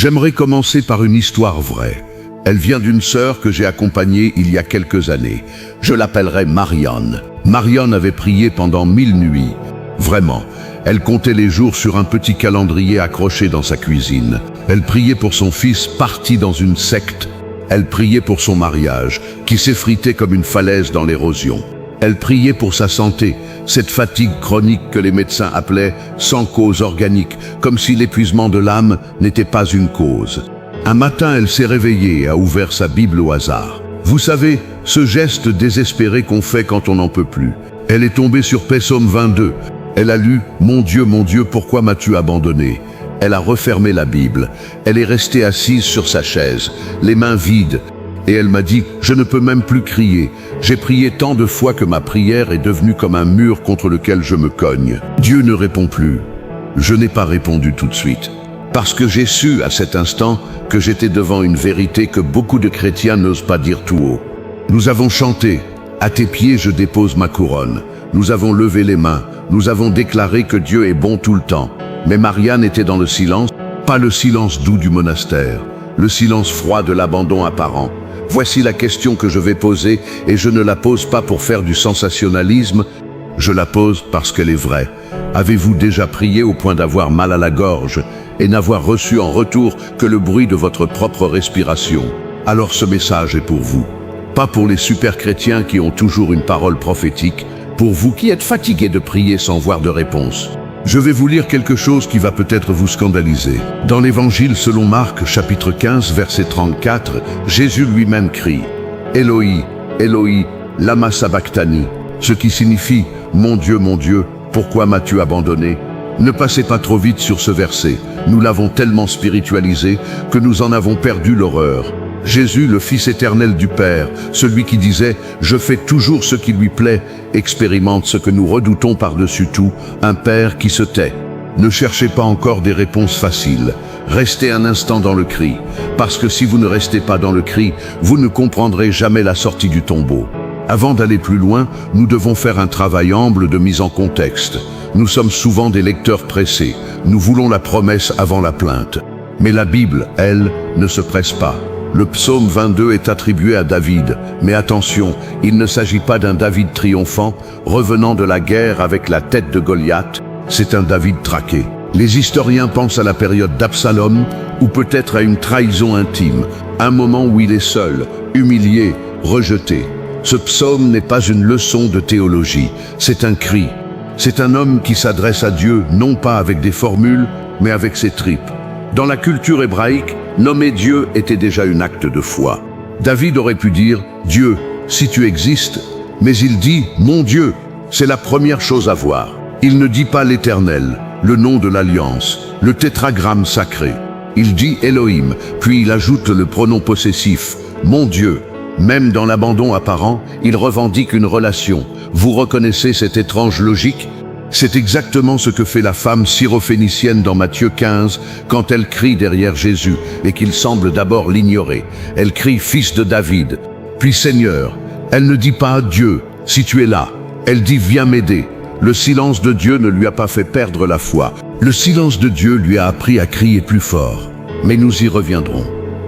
J'aimerais commencer par une histoire vraie. Elle vient d'une sœur que j'ai accompagnée il y a quelques années. Je l'appellerai Marianne. Marianne avait prié pendant 1000 nuits. Vraiment, elle comptait les jours sur un petit calendrier accroché dans sa cuisine. Elle priait pour son fils parti dans une secte. Elle priait pour son mariage, qui s'effritait comme une falaise dans l'érosion. Elle priait pour sa santé, cette fatigue chronique que les médecins appelaient sans cause organique, comme si l'épuisement de l'âme n'était pas une cause. Un matin, elle s'est réveillée et a ouvert sa Bible au hasard. Vous savez, ce geste désespéré qu'on fait quand on n'en peut plus. Elle est tombée sur Psaume 22. Elle a lu « Mon Dieu, pourquoi m'as-tu abandonné ?» Elle a refermé la Bible. Elle est restée assise sur sa chaise, les mains vides. Et elle m'a dit « Je ne peux même plus crier. J'ai prié tant de fois que ma prière est devenue comme un mur contre lequel je me cogne. Dieu ne répond plus. » Je n'ai pas répondu tout de suite. Parce que j'ai su à cet instant que j'étais devant une vérité que beaucoup de chrétiens n'osent pas dire tout haut. Nous avons chanté « À tes pieds je dépose ma couronne ». Nous avons levé les mains. Nous avons déclaré que Dieu est bon tout le temps. Mais Marianne était dans le silence, pas le silence doux du monastère, le silence froid de l'abandon apparent. Voici la question que je vais poser, et je ne la pose pas pour faire du sensationnalisme, je la pose parce qu'elle est vraie. Avez-vous déjà prié au point d'avoir mal à la gorge et n'avoir reçu en retour que le bruit de votre propre respiration? Alors ce message est pour vous. Pas pour les super chrétiens qui ont toujours une parole prophétique, pour vous qui êtes fatigués de prier sans voir de réponse. Je vais vous lire quelque chose qui va peut-être vous scandaliser. Dans l'Évangile selon Marc, chapitre 15, verset 34, Jésus lui-même crie « Eloi, Eloi, lama sabachthani », ce qui signifie « Mon Dieu, pourquoi m'as-tu abandonné ?» Ne passez pas trop vite sur ce verset. Nous l'avons tellement spiritualisé que nous en avons perdu l'horreur. Jésus, le Fils éternel du Père, celui qui disait « Je fais toujours ce qui lui plaît », expérimente ce que nous redoutons par-dessus tout, un Père qui se tait. Ne cherchez pas encore des réponses faciles. Restez un instant dans le cri, parce que si vous ne restez pas dans le cri, vous ne comprendrez jamais la sortie du tombeau. Avant d'aller plus loin, nous devons faire un travail humble de mise en contexte. Nous sommes souvent des lecteurs pressés. Nous voulons la promesse avant la plainte. Mais la Bible, elle, ne se presse pas. Le psaume 22 est attribué à David, mais attention, il ne s'agit pas d'un David triomphant, revenant de la guerre avec la tête de Goliath, c'est un David traqué. Les historiens pensent à la période d'Absalom, ou peut-être à une trahison intime, un moment où il est seul, humilié, rejeté. Ce psaume n'est pas une leçon de théologie, c'est un cri. C'est un homme qui s'adresse à Dieu, non pas avec des formules, mais avec ses tripes. Dans la culture hébraïque, nommer Dieu était déjà un acte de foi. David aurait pu dire « Dieu, si tu existes », mais il dit « Mon Dieu », c'est la première chose à voir. Il ne dit pas l'Éternel, le nom de l'alliance, le tétragramme sacré. Il dit Elohim, puis il ajoute le pronom possessif « Mon Dieu ». Même dans l'abandon apparent, il revendique une relation. Vous reconnaissez cette étrange logique ? C'est exactement ce que fait la femme syrophénicienne dans Matthieu 15 quand elle crie derrière Jésus et qu'il semble d'abord l'ignorer. Elle crie « Fils de David », puis « Seigneur ». Elle ne dit pas « Dieu, si tu es là ». Elle dit « Viens m'aider ». Le silence de Dieu ne lui a pas fait perdre la foi. Le silence de Dieu lui a appris à crier plus fort. Mais nous y reviendrons.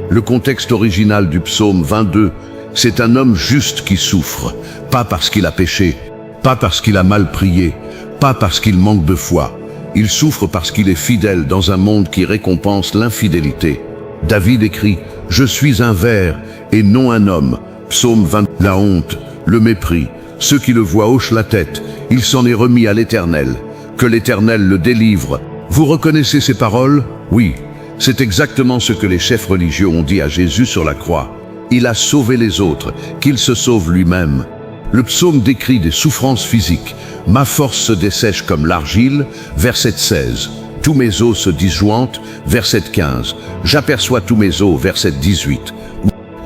Le contexte original du psaume 22, c'est un homme juste qui souffre, pas parce qu'il a péché, pas parce qu'il a mal prié, pas parce qu'il manque de foi. Il souffre parce qu'il est fidèle dans un monde qui récompense l'infidélité. David écrit « Je suis un ver et non un homme ». Psaume 20. La honte, le mépris, ceux qui le voient hochent la tête. Il s'en est remis à l'Éternel. Que l'Éternel le délivre. Vous reconnaissez ces paroles? Oui, c'est exactement ce que les chefs religieux ont dit à Jésus sur la croix. Il a sauvé les autres, qu'il se sauve lui-même. Le psaume décrit des souffrances physiques. « Ma force se dessèche comme l'argile » verset 16. « Tous mes os se disjointent » verset 15. « J'aperçois tous mes os » verset 18.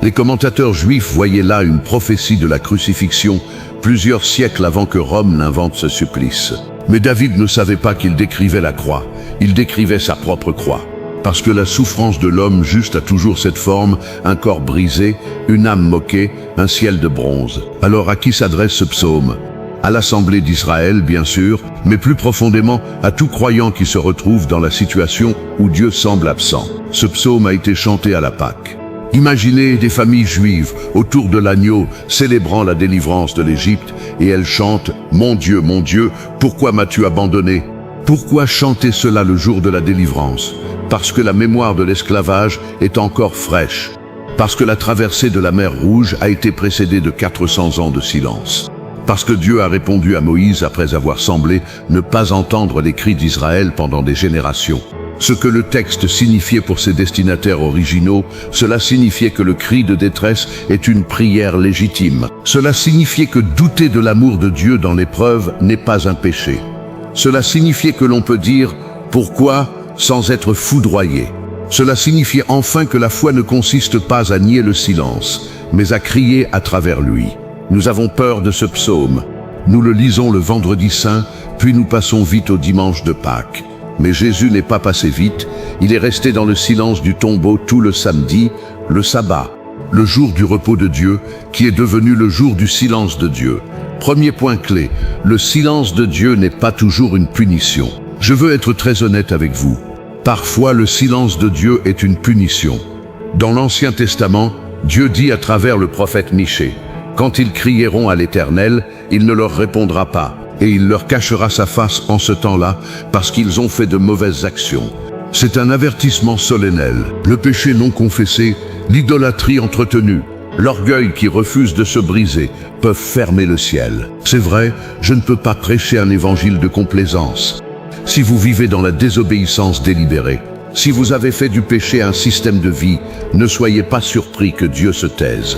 Les commentateurs juifs voyaient là une prophétie de la crucifixion plusieurs siècles avant que Rome n'invente ce supplice. Mais David ne savait pas qu'il décrivait la croix, il décrivait sa propre croix. Parce que la souffrance de l'homme juste a toujours cette forme, un corps brisé, une âme moquée, un ciel de bronze. Alors à qui s'adresse ce psaume? à l'Assemblée d'Israël, bien sûr, mais plus profondément à tout croyant qui se retrouve dans la situation où Dieu semble absent. Ce psaume a été chanté à la Pâque. Imaginez des familles juives autour de l'agneau célébrant la délivrance de l'Égypte et elles chantent « Mon Dieu, pourquoi m'as-tu abandonné ?» Pourquoi chanter cela le jour de la délivrance? Parce que la mémoire de l'esclavage est encore fraîche. Parce que la traversée de la mer Rouge a été précédée de 400 ans de silence. Parce que Dieu a répondu à Moïse après avoir semblé ne pas entendre les cris d'Israël pendant des générations. Ce que le texte signifiait pour ses destinataires originaux, cela signifiait que le cri de détresse est une prière légitime. Cela signifiait que douter de l'amour de Dieu dans l'épreuve n'est pas un péché. Cela signifiait que l'on peut dire « Pourquoi ?» sans être foudroyé. Cela signifiait enfin que la foi ne consiste pas à nier le silence, mais à crier à travers lui. Nous avons peur de ce psaume. Nous le lisons le vendredi saint, puis nous passons vite au dimanche de Pâques. Mais Jésus n'est pas passé vite, il est resté dans le silence du tombeau tout le samedi, le sabbat, le jour du repos de Dieu, qui est devenu le jour du silence de Dieu. Premier point clé, le silence de Dieu n'est pas toujours une punition. Je veux être très honnête avec vous. Parfois, le silence de Dieu est une punition. Dans l'Ancien Testament, Dieu dit à travers le prophète Michée, « Quand ils crieront à l'Éternel, il ne leur répondra pas, et il leur cachera sa face en ce temps-là, parce qu'ils ont fait de mauvaises actions. » C'est un avertissement solennel. Le péché non confessé, l'idolâtrie entretenue, l'orgueil qui refuse de se briser, peuvent fermer le ciel. C'est vrai, je ne peux pas prêcher un évangile de complaisance. Si vous vivez dans la désobéissance délibérée, si vous avez fait du péché un système de vie, ne soyez pas surpris que Dieu se taise.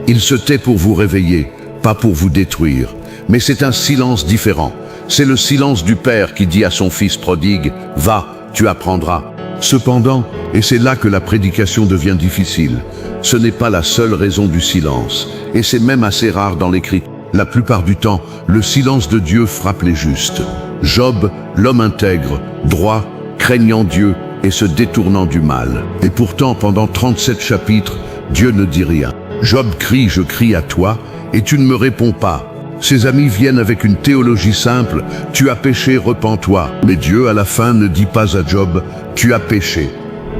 Il se tait pour vous réveiller, pas pour vous détruire. Mais c'est un silence différent. C'est le silence du Père qui dit à son fils prodigue, « Va, tu apprendras. » Cependant, et c'est là que la prédication devient difficile, ce n'est pas la seule raison du silence, et c'est même assez rare dans l'Écriture. La plupart du temps, le silence de Dieu frappe les justes. Job, l'homme intègre, droit, craignant Dieu et se détournant du mal. Et pourtant, pendant 37 chapitres, Dieu ne dit rien. Job crie, je crie à toi, et tu ne me réponds pas. Ses amis viennent avec une théologie simple, tu as péché, repens-toi. Mais Dieu, à la fin, ne dit pas à Job, tu as péché.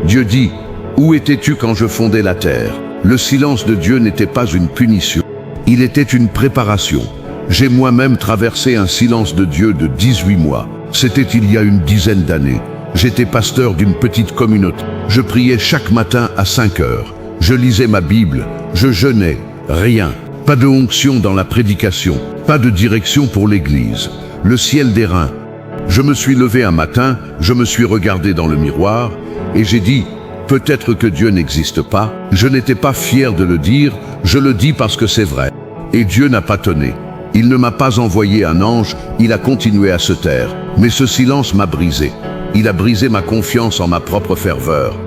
Dieu dit, où étais-tu quand je fondais la terre? Le silence de Dieu n'était pas une punition, il était une préparation. J'ai moi-même traversé un silence de Dieu de 18 mois. C'était il y a une dizaine d'années. J'étais pasteur d'une petite communauté. Je priais chaque matin à 5 heures. Je lisais ma Bible. Je jeûnais. Rien. Pas de onction dans la prédication. Pas de direction pour l'église. Le ciel d'airain. Je me suis levé un matin, je me suis regardé dans le miroir et j'ai dit, peut-être que Dieu n'existe pas. Je n'étais pas fier de le dire, je le dis parce que c'est vrai. Et Dieu n'a pas tonné. Il ne m'a pas envoyé un ange, il a continué à se taire. Mais ce silence m'a brisé. Il a brisé ma confiance en ma propre ferveur.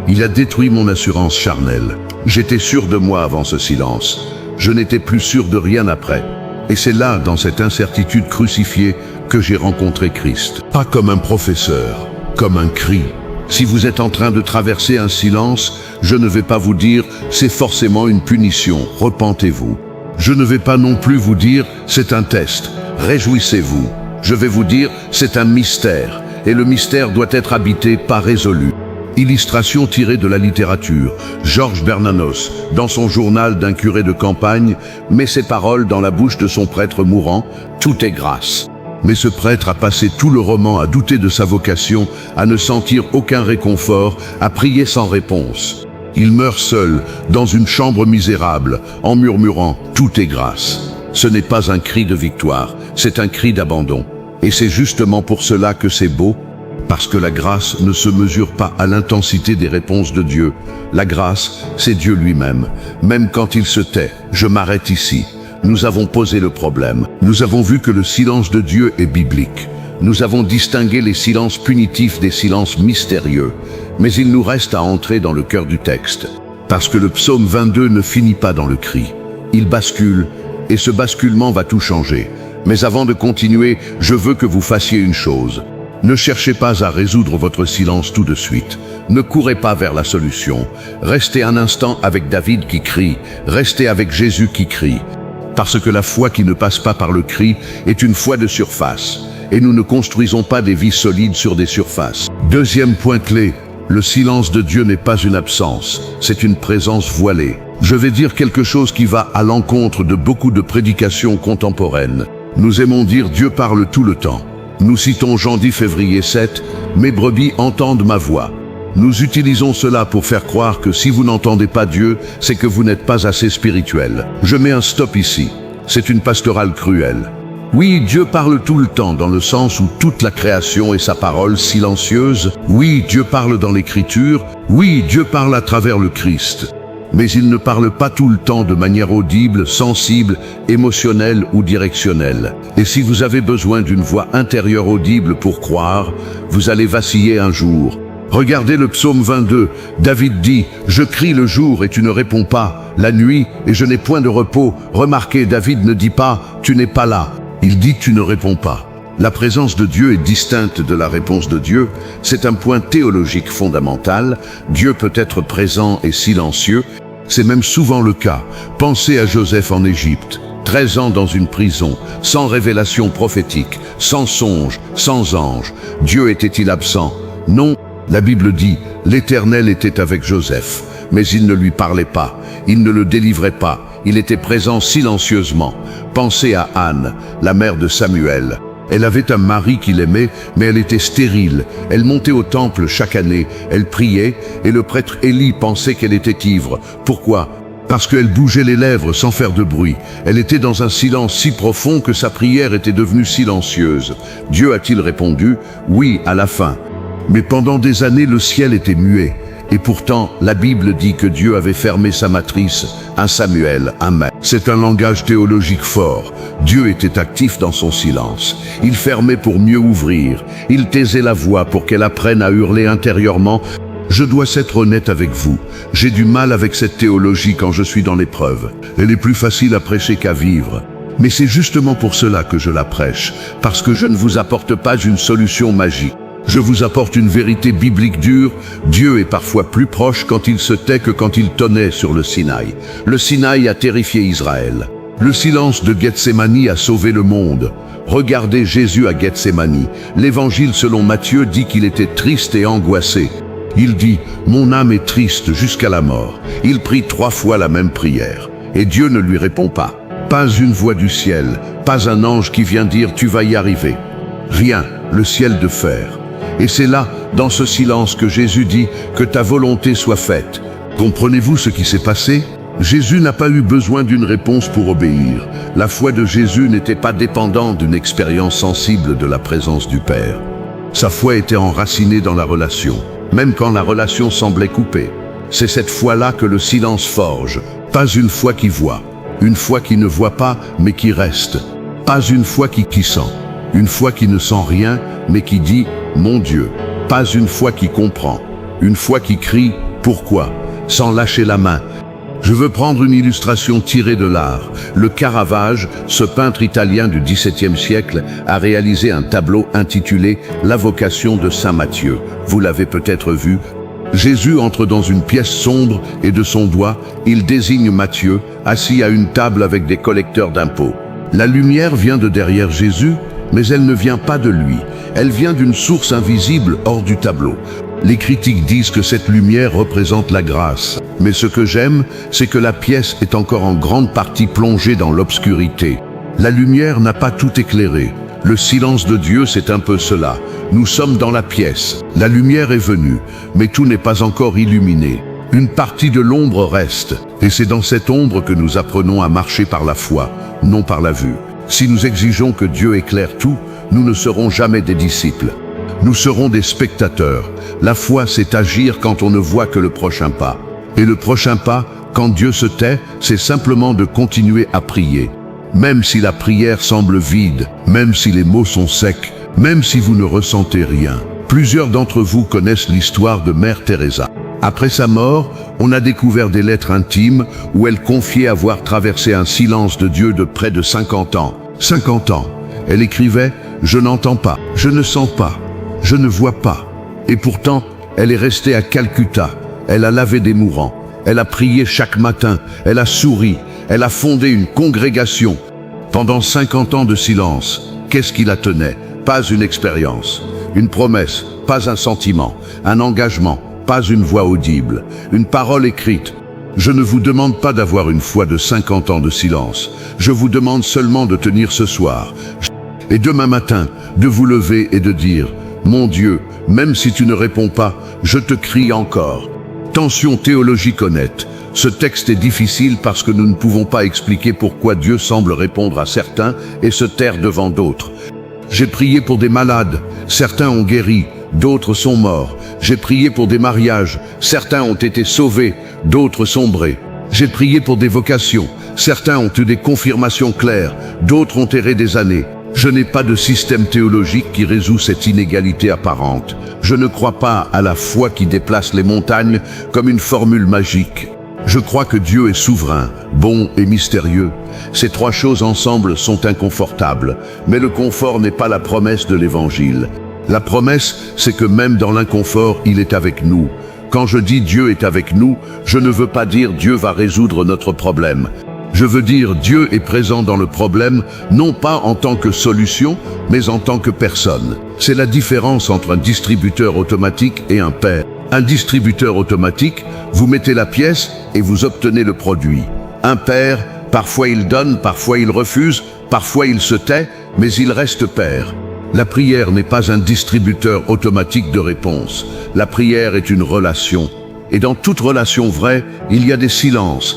Il a détruit mon assurance charnelle. J'étais sûr de moi avant ce silence. Je n'étais plus sûr de rien après. Et c'est là, dans cette incertitude crucifiée, que j'ai rencontré Christ. Pas comme un professeur, comme un cri. Si vous êtes en train de traverser un silence, je ne vais pas vous dire « c'est forcément une punition, repentez-vous ». Je ne vais pas non plus vous dire « c'est un test, réjouissez-vous ». Je vais vous dire « c'est un mystère » et le mystère doit être habité, pas résolu. Illustration tirée de la littérature. Georges Bernanos, dans son journal d'un curé de campagne, met ces paroles dans la bouche de son prêtre mourant « tout est grâce ». Mais ce prêtre a passé tout le roman à douter de sa vocation, à ne sentir aucun réconfort, à prier sans réponse. Il meurt seul, dans une chambre misérable, en murmurant « tout est grâce ». Ce n'est pas un cri de victoire, c'est un cri d'abandon. Et c'est justement pour cela que c'est beau, parce que la grâce ne se mesure pas à l'intensité des réponses de Dieu. La grâce, c'est Dieu lui-même. Même quand il se tait, je m'arrête ici. Nous avons posé le problème. Nous avons vu que le silence de Dieu est biblique. Nous avons distingué les silences punitifs des silences mystérieux. Mais il nous reste à entrer dans le cœur du texte. Parce que le psaume 22 ne finit pas dans le cri. Il bascule, et ce basculement va tout changer. Mais avant de continuer, je veux que vous fassiez une chose. Ne cherchez pas à résoudre votre silence tout de suite. Ne courez pas vers la solution. Restez un instant avec David qui crie. Restez avec Jésus qui crie. Parce que la foi qui ne passe pas par le cri est une foi de surface. Et nous ne construisons pas des vies solides sur des surfaces. Deuxième point clé, le silence de Dieu n'est pas une absence, c'est une présence voilée. Je vais dire quelque chose qui va à l'encontre de beaucoup de prédications contemporaines. Nous aimons dire Dieu parle tout le temps. Nous citons Jean 10 février 7, « Mes brebis entendent ma voix ». Nous utilisons cela pour faire croire que si vous n'entendez pas Dieu, c'est que vous n'êtes pas assez spirituel. Je mets un stop ici. C'est une pastorale cruelle. Oui, Dieu parle tout le temps dans le sens où toute la création est sa parole silencieuse. Oui, Dieu parle dans l'Écriture. Oui, Dieu parle à travers le Christ. Mais il ne parle pas tout le temps de manière audible, sensible, émotionnelle ou directionnelle. Et si vous avez besoin d'une voix intérieure audible pour croire, vous allez vaciller un jour. Regardez le psaume 22, David dit « Je crie le jour et tu ne réponds pas, la nuit et je n'ai point de repos ». Remarquez, David ne dit pas « Tu n'es pas là ». Il dit « Tu ne réponds pas ». La présence de Dieu est distincte de la réponse de Dieu. C'est un point théologique fondamental. Dieu peut être présent et silencieux. C'est même souvent le cas. Pensez à Joseph en Égypte. 13 ans dans une prison, sans révélation prophétique, sans songe, sans ange. Dieu était-il absent? Non. La Bible dit, l'Éternel était avec Joseph, mais il ne lui parlait pas, il ne le délivrait pas, il était présent silencieusement. Pensez à Anne, la mère de Samuel. Elle avait un mari qui l'aimait, mais elle était stérile. Elle montait au temple chaque année, elle priait, et le prêtre Élie pensait qu'elle était ivre. Pourquoi? Parce qu'elle bougeait les lèvres sans faire de bruit. Elle était dans un silence si profond que sa prière était devenue silencieuse. Dieu a-t-il répondu? Oui, à la fin. Mais pendant des années, le ciel était muet. Et pourtant, la Bible dit que Dieu avait fermé sa matrice, 1 Samuel, 1 mai. C'est un langage théologique fort. Dieu était actif dans son silence. Il fermait pour mieux ouvrir. Il taisait la voix pour qu'elle apprenne à hurler intérieurement. Je dois être honnête avec vous. J'ai du mal avec cette théologie quand je suis dans l'épreuve. Elle est plus facile à prêcher qu'à vivre. Mais c'est justement pour cela que je la prêche, parce que je ne vous apporte pas une solution magique. Je vous apporte une vérité biblique dure. Dieu est parfois plus proche quand il se tait que quand il tonnait sur le Sinaï. Le Sinaï a terrifié Israël. Le silence de Gethsémani a sauvé le monde. Regardez Jésus à Gethsémani. L'Évangile selon Matthieu dit qu'il était triste et angoissé. Il dit « Mon âme est triste jusqu'à la mort ». Il prie 3 fois la même prière. Et Dieu ne lui répond pas. Pas une voix du ciel, pas un ange qui vient dire « Tu vas y arriver ». Rien, le ciel de fer. Et c'est là, dans ce silence, que Jésus dit « Que ta volonté soit faite ». Comprenez-vous ce qui s'est passé? Jésus n'a pas eu besoin d'une réponse pour obéir. La foi de Jésus n'était pas dépendante d'une expérience sensible de la présence du Père. Sa foi était enracinée dans la relation, même quand la relation semblait coupée. C'est cette foi-là que le silence forge. Pas une foi qui voit, une foi qui ne voit pas, mais qui reste. Pas une foi qui sent, une foi qui ne sent rien, mais qui dit « Mon Dieu ». Pas une foi qui comprend, une foi qui crie « Pourquoi ?» sans lâcher la main. Je veux prendre une illustration tirée de l'art. Le Caravage, ce peintre italien du XVIIe siècle, a réalisé un tableau intitulé « La vocation de Saint Matthieu ». Vous l'avez peut-être vu. Jésus entre dans une pièce sombre et de son doigt, il désigne Matthieu, assis à une table avec des collecteurs d'impôts. La lumière vient de derrière Jésus, mais elle ne vient pas de lui. Elle vient d'une source invisible hors du tableau. Les critiques disent que cette lumière représente la grâce. Mais ce que j'aime, c'est que la pièce est encore en grande partie plongée dans l'obscurité. La lumière n'a pas tout éclairé. Le silence de Dieu, c'est un peu cela. Nous sommes dans la pièce. La lumière est venue, mais tout n'est pas encore illuminé. Une partie de l'ombre reste. Et c'est dans cette ombre que nous apprenons à marcher par la foi, non par la vue. Si nous exigeons que Dieu éclaire tout, nous ne serons jamais des disciples. Nous serons des spectateurs. La foi, c'est agir quand on ne voit que le prochain pas. Et le prochain pas, quand Dieu se tait, c'est simplement de continuer à prier. Même si la prière semble vide, même si les mots sont secs, même si vous ne ressentez rien. Plusieurs d'entre vous connaissent l'histoire de Mère Teresa. Après sa mort, on a découvert des lettres intimes où elle confiait avoir traversé un silence de Dieu de près de 50 ans. 50 ans. Elle écrivait « Je n'entends pas, je ne sens pas, je ne vois pas ». Et pourtant, elle est restée à Calcutta. Elle a lavé des mourants. Elle a prié chaque matin. Elle a souri. Elle a fondé une congrégation. Pendant 50 ans de silence, qu'est-ce qui la tenait? Pas une expérience, une promesse, pas un sentiment, un engagement, pas une voix audible, une parole écrite. Je ne vous demande pas d'avoir une foi de 50 ans de silence. Je vous demande seulement de tenir ce soir. Et demain matin, de vous lever et de dire, mon Dieu, même si tu ne réponds pas, je te crie encore. Tension théologique honnête. Ce texte est difficile parce que nous ne pouvons pas expliquer pourquoi Dieu semble répondre à certains et se taire devant d'autres. J'ai prié pour des malades, certains ont guéri, d'autres sont morts. J'ai prié pour des mariages, certains ont été sauvés, d'autres sombrés. J'ai prié pour des vocations, certains ont eu des confirmations claires, d'autres ont erré des années. Je n'ai pas de système théologique qui résout cette inégalité apparente. Je ne crois pas à la foi qui déplace les montagnes comme une formule magique. Je crois que Dieu est souverain, bon et mystérieux. Ces trois choses ensemble sont inconfortables, mais le confort n'est pas la promesse de l'Évangile. La promesse, c'est que même dans l'inconfort, il est avec nous. Quand je dis Dieu est avec nous, je ne veux pas dire Dieu va résoudre notre problème. Je veux dire Dieu est présent dans le problème, non pas en tant que solution, mais en tant que personne. C'est la différence entre un distributeur automatique et un père. Un distributeur automatique, vous mettez la pièce et vous obtenez le produit. Un père, parfois il donne, parfois il refuse, parfois il se tait, mais il reste père. La prière n'est pas un distributeur automatique de réponse. La prière est une relation. Et dans toute relation vraie, il y a des silences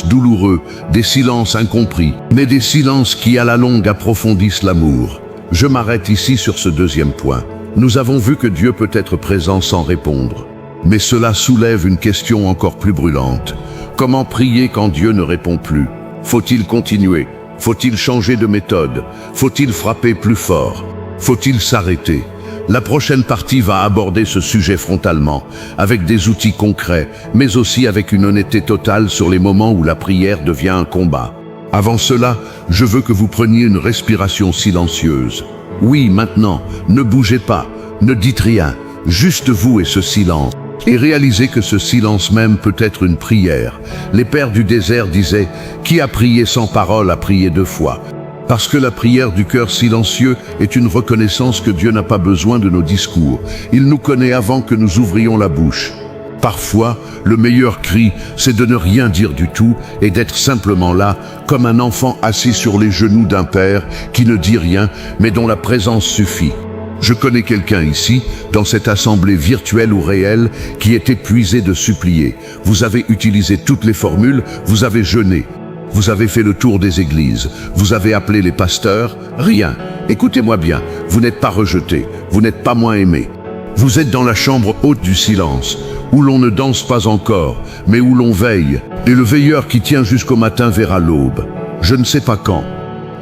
douloureux, des silences incompris, mais des silences qui à la longue approfondissent l'amour. Je m'arrête ici sur ce deuxième point. Nous avons vu que Dieu peut être présent sans répondre. Mais cela soulève une question encore plus brûlante. Comment prier quand Dieu ne répond plus? Faut-il continuer? Faut-il changer de méthode? Faut-il frapper plus fort? Faut-il s'arrêter? La prochaine partie va aborder ce sujet frontalement, avec des outils concrets, mais aussi avec une honnêteté totale sur les moments où la prière devient un combat. Avant cela, je veux que vous preniez une respiration silencieuse. Oui, maintenant, ne bougez pas, ne dites rien, juste vous et ce silence. Et réalisez que ce silence même peut être une prière. Les pères du désert disaient « Qui a prié sans parole a prié 2 fois ». Parce que la prière du cœur silencieux est une reconnaissance que Dieu n'a pas besoin de nos discours. Il nous connaît avant que nous ouvrions la bouche. Parfois, le meilleur cri, c'est de ne rien dire du tout et d'être simplement là, comme un enfant assis sur les genoux d'un père qui ne dit rien, mais dont la présence suffit. Je connais quelqu'un ici, dans cette assemblée virtuelle ou réelle, qui est épuisé de supplier. Vous avez utilisé toutes les formules, vous avez jeûné. Vous avez fait le tour des églises, vous avez appelé les pasteurs, rien. Écoutez-moi bien, vous n'êtes pas rejeté, vous n'êtes pas moins aimé. Vous êtes dans la chambre haute du silence, où l'on ne danse pas encore, mais où l'on veille. Et le veilleur qui tient jusqu'au matin verra l'aube. Je ne sais pas quand,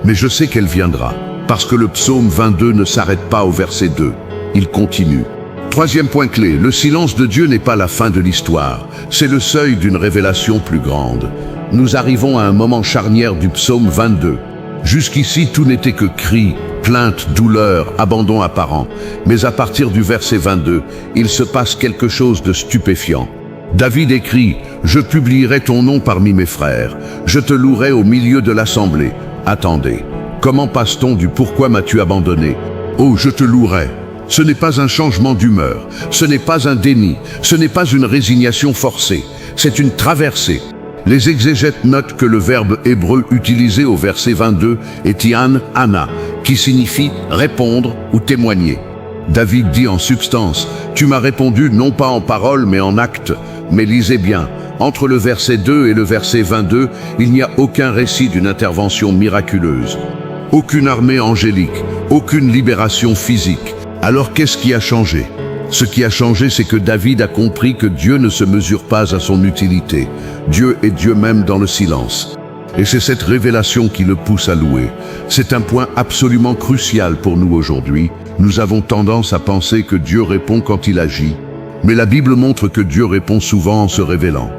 mais je sais qu'elle viendra, parce que le psaume 22 ne s'arrête pas au verset 2. Il continue. Troisième point clé, le silence de Dieu n'est pas la fin de l'histoire, c'est le seuil d'une révélation plus grande. Nous arrivons à un moment charnière du psaume 22. Jusqu'ici, tout n'était que cris, plaintes, douleurs, abandon apparent. Mais à partir du verset 22, il se passe quelque chose de stupéfiant. David écrit « Je publierai ton nom parmi mes frères, je te louerai au milieu de l'assemblée. » Attendez, comment passe-t-on du « Pourquoi m'as-tu abandonné » au « Je te louerai » ? Ce n'est pas un changement d'humeur, ce n'est pas un déni, ce n'est pas une résignation forcée, c'est une traversée. Les exégètes notent que le verbe hébreu utilisé au verset 22 est Ian Anna, qui signifie répondre ou témoigner. David dit en substance, tu m'as répondu non pas en parole mais en acte. Mais lisez bien, entre le verset 2 et le verset 22, il n'y a aucun récit d'une intervention miraculeuse. Aucune armée angélique, aucune libération physique. Alors qu'est-ce qui a changé ? Ce qui a changé, c'est que David a compris que Dieu ne se mesure pas à son utilité. Dieu est Dieu même dans le silence. Et c'est cette révélation qui le pousse à louer. C'est un point absolument crucial pour nous aujourd'hui. Nous avons tendance à penser que Dieu répond quand il agit. Mais la Bible montre que Dieu répond souvent en se révélant.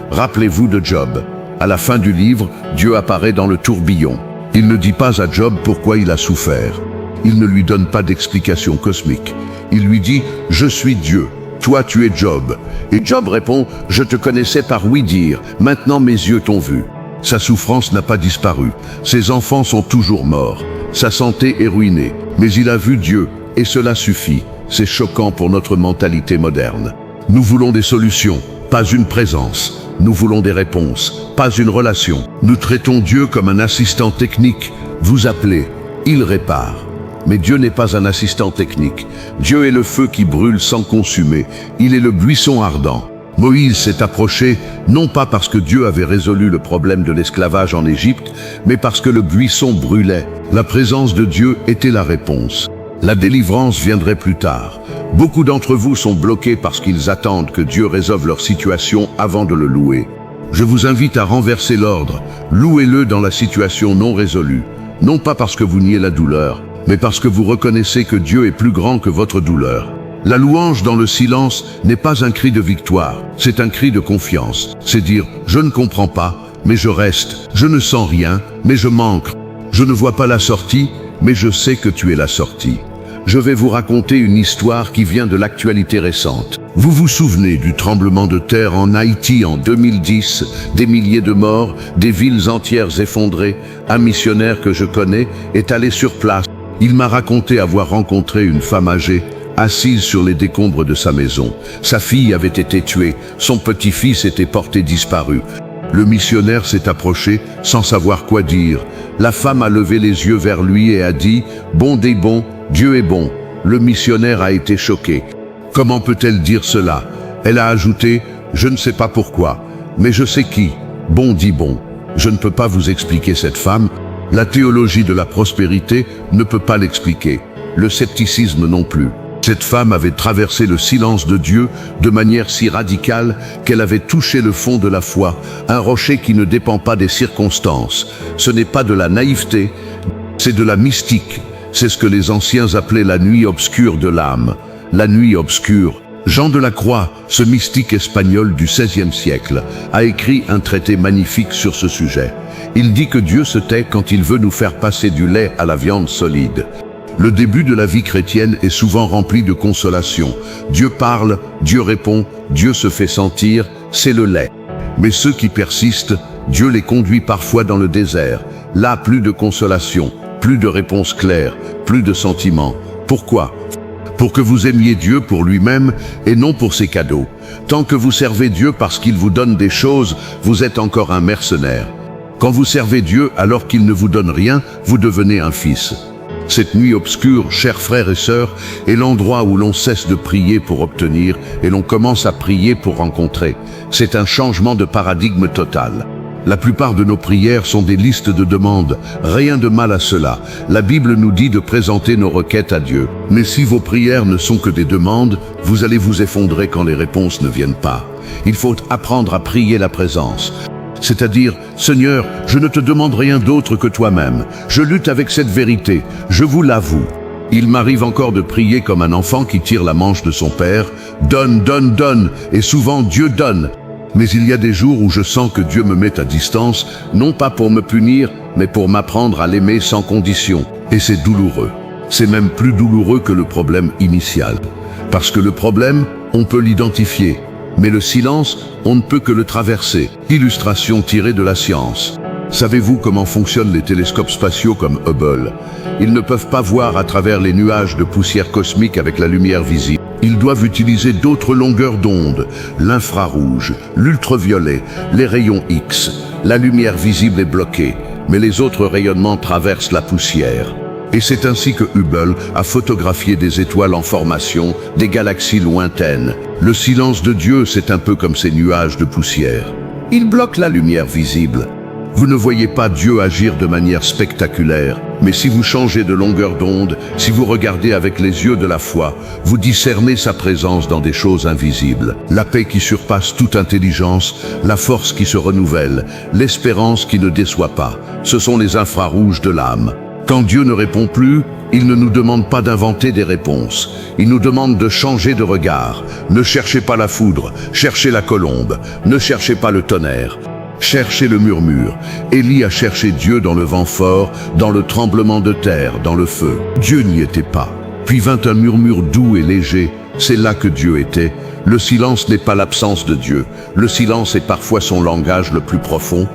Rappelez-vous de Job. À la fin du livre, Dieu apparaît dans le tourbillon. Il ne dit pas à Job pourquoi il a souffert. Il ne lui donne pas d'explication cosmique. Il lui dit « Je suis Dieu, toi tu es Job ». Et Job répond « Je te connaissais par oui-dire, maintenant mes yeux t'ont vu ». Sa souffrance n'a pas disparu. Ses enfants sont toujours morts. Sa santé est ruinée. Mais il a vu Dieu, et cela suffit. C'est choquant pour notre mentalité moderne. Nous voulons des solutions, pas une présence. Nous voulons des réponses, pas une relation. Nous traitons Dieu comme un assistant technique. Vous appelez, il répare. Mais Dieu n'est pas un assistant technique. Dieu est le feu qui brûle sans consumer. Il est le buisson ardent. Moïse s'est approché, non pas parce que Dieu avait résolu le problème de l'esclavage en Égypte, mais parce que le buisson brûlait. La présence de Dieu était la réponse. La délivrance viendrait plus tard. Beaucoup d'entre vous sont bloqués parce qu'ils attendent que Dieu résolve leur situation avant de le louer. Je vous invite à renverser l'ordre. Louez-le dans la situation non résolue. Non pas parce que vous niez la douleur, mais parce que vous reconnaissez que Dieu est plus grand que votre douleur. La louange dans le silence n'est pas un cri de victoire, c'est un cri de confiance. C'est dire « je ne comprends pas, mais je reste. Je ne sens rien, mais je manque. Je ne vois pas la sortie, mais je sais que tu es la sortie. » Je vais vous raconter une histoire qui vient de l'actualité récente. Vous vous souvenez du tremblement de terre en Haïti en 2010, des milliers de morts, des villes entières effondrées. Un missionnaire que je connais est allé sur place. Il m'a raconté avoir rencontré une femme âgée, assise sur les décombres de sa maison. Sa fille avait été tuée, son petit-fils était porté disparu. Le missionnaire s'est approché sans savoir quoi dire. La femme a levé les yeux vers lui et a dit « Bon des bons, Dieu est bon ». Le missionnaire a été choqué. Comment peut-elle dire cela? Elle a ajouté « Je ne sais pas pourquoi, mais je sais qui. Bon dit bon ». Je ne peux pas vous expliquer cette femme. La théologie de la prospérité ne peut pas l'expliquer. Le scepticisme non plus. Cette femme avait traversé le silence de Dieu de manière si radicale qu'elle avait touché le fond de la foi, un rocher qui ne dépend pas des circonstances. Ce n'est pas de la naïveté, c'est de la mystique. C'est ce que les anciens appelaient la nuit obscure de l'âme. La nuit obscure. Jean de la Croix, ce mystique espagnol du XVIe siècle, a écrit un traité magnifique sur ce sujet. Il dit que Dieu se tait quand il veut nous faire passer du lait à la viande solide. Le début de la vie chrétienne est souvent rempli de consolation. Dieu parle, Dieu répond, Dieu se fait sentir, c'est le lait. Mais ceux qui persistent, Dieu les conduit parfois dans le désert. Là, plus de consolation, plus de réponses claires, plus de sentiments. Pourquoi? Pour que vous aimiez Dieu pour lui-même et non pour ses cadeaux. Tant que vous servez Dieu parce qu'il vous donne des choses, vous êtes encore un mercenaire. Quand vous servez Dieu alors qu'il ne vous donne rien, vous devenez un fils. Cette nuit obscure, chers frères et sœurs, est l'endroit où l'on cesse de prier pour obtenir et l'on commence à prier pour rencontrer. C'est un changement de paradigme total. La plupart de nos prières sont des listes de demandes. Rien de mal à cela. La Bible nous dit de présenter nos requêtes à Dieu. Mais si vos prières ne sont que des demandes, vous allez vous effondrer quand les réponses ne viennent pas. Il faut apprendre à prier la présence. C'est-à-dire, Seigneur, je ne te demande rien d'autre que toi-même. Je lutte avec cette vérité, je vous l'avoue. Il m'arrive encore de prier comme un enfant qui tire la manche de son père. Donne, donne, donne, et souvent Dieu donne. Mais il y a des jours où je sens que Dieu me met à distance, non pas pour me punir, mais pour m'apprendre à l'aimer sans condition. Et c'est douloureux. C'est même plus douloureux que le problème initial. Parce que le problème, on peut l'identifier. Mais le silence, on ne peut que le traverser. Illustration tirée de la science. Savez-vous comment fonctionnent les télescopes spatiaux comme Hubble? Ils ne peuvent pas voir à travers les nuages de poussière cosmique avec la lumière visible. Ils doivent utiliser d'autres longueurs d'onde, l'infrarouge, l'ultraviolet, les rayons X. La lumière visible est bloquée, mais les autres rayonnements traversent la poussière. Et c'est ainsi que Hubble a photographié des étoiles en formation, des galaxies lointaines. Le silence de Dieu, c'est un peu comme ces nuages de poussière. Il bloque la lumière visible. Vous ne voyez pas Dieu agir de manière spectaculaire, mais si vous changez de longueur d'onde, si vous regardez avec les yeux de la foi, vous discernez sa présence dans des choses invisibles. La paix qui surpasse toute intelligence, la force qui se renouvelle, l'espérance qui ne déçoit pas. Ce sont les infrarouges de l'âme. Quand Dieu ne répond plus, il ne nous demande pas d'inventer des réponses. Il nous demande de changer de regard. Ne cherchez pas la foudre, cherchez la colombe. Ne cherchez pas le tonnerre. Cherchez le murmure. Élie a cherché Dieu dans le vent fort, dans le tremblement de terre, dans le feu. Dieu n'y était pas. Puis vint un murmure doux et léger. C'est là que Dieu était. Le silence n'est pas l'absence de Dieu. Le silence est parfois son langage le plus profond.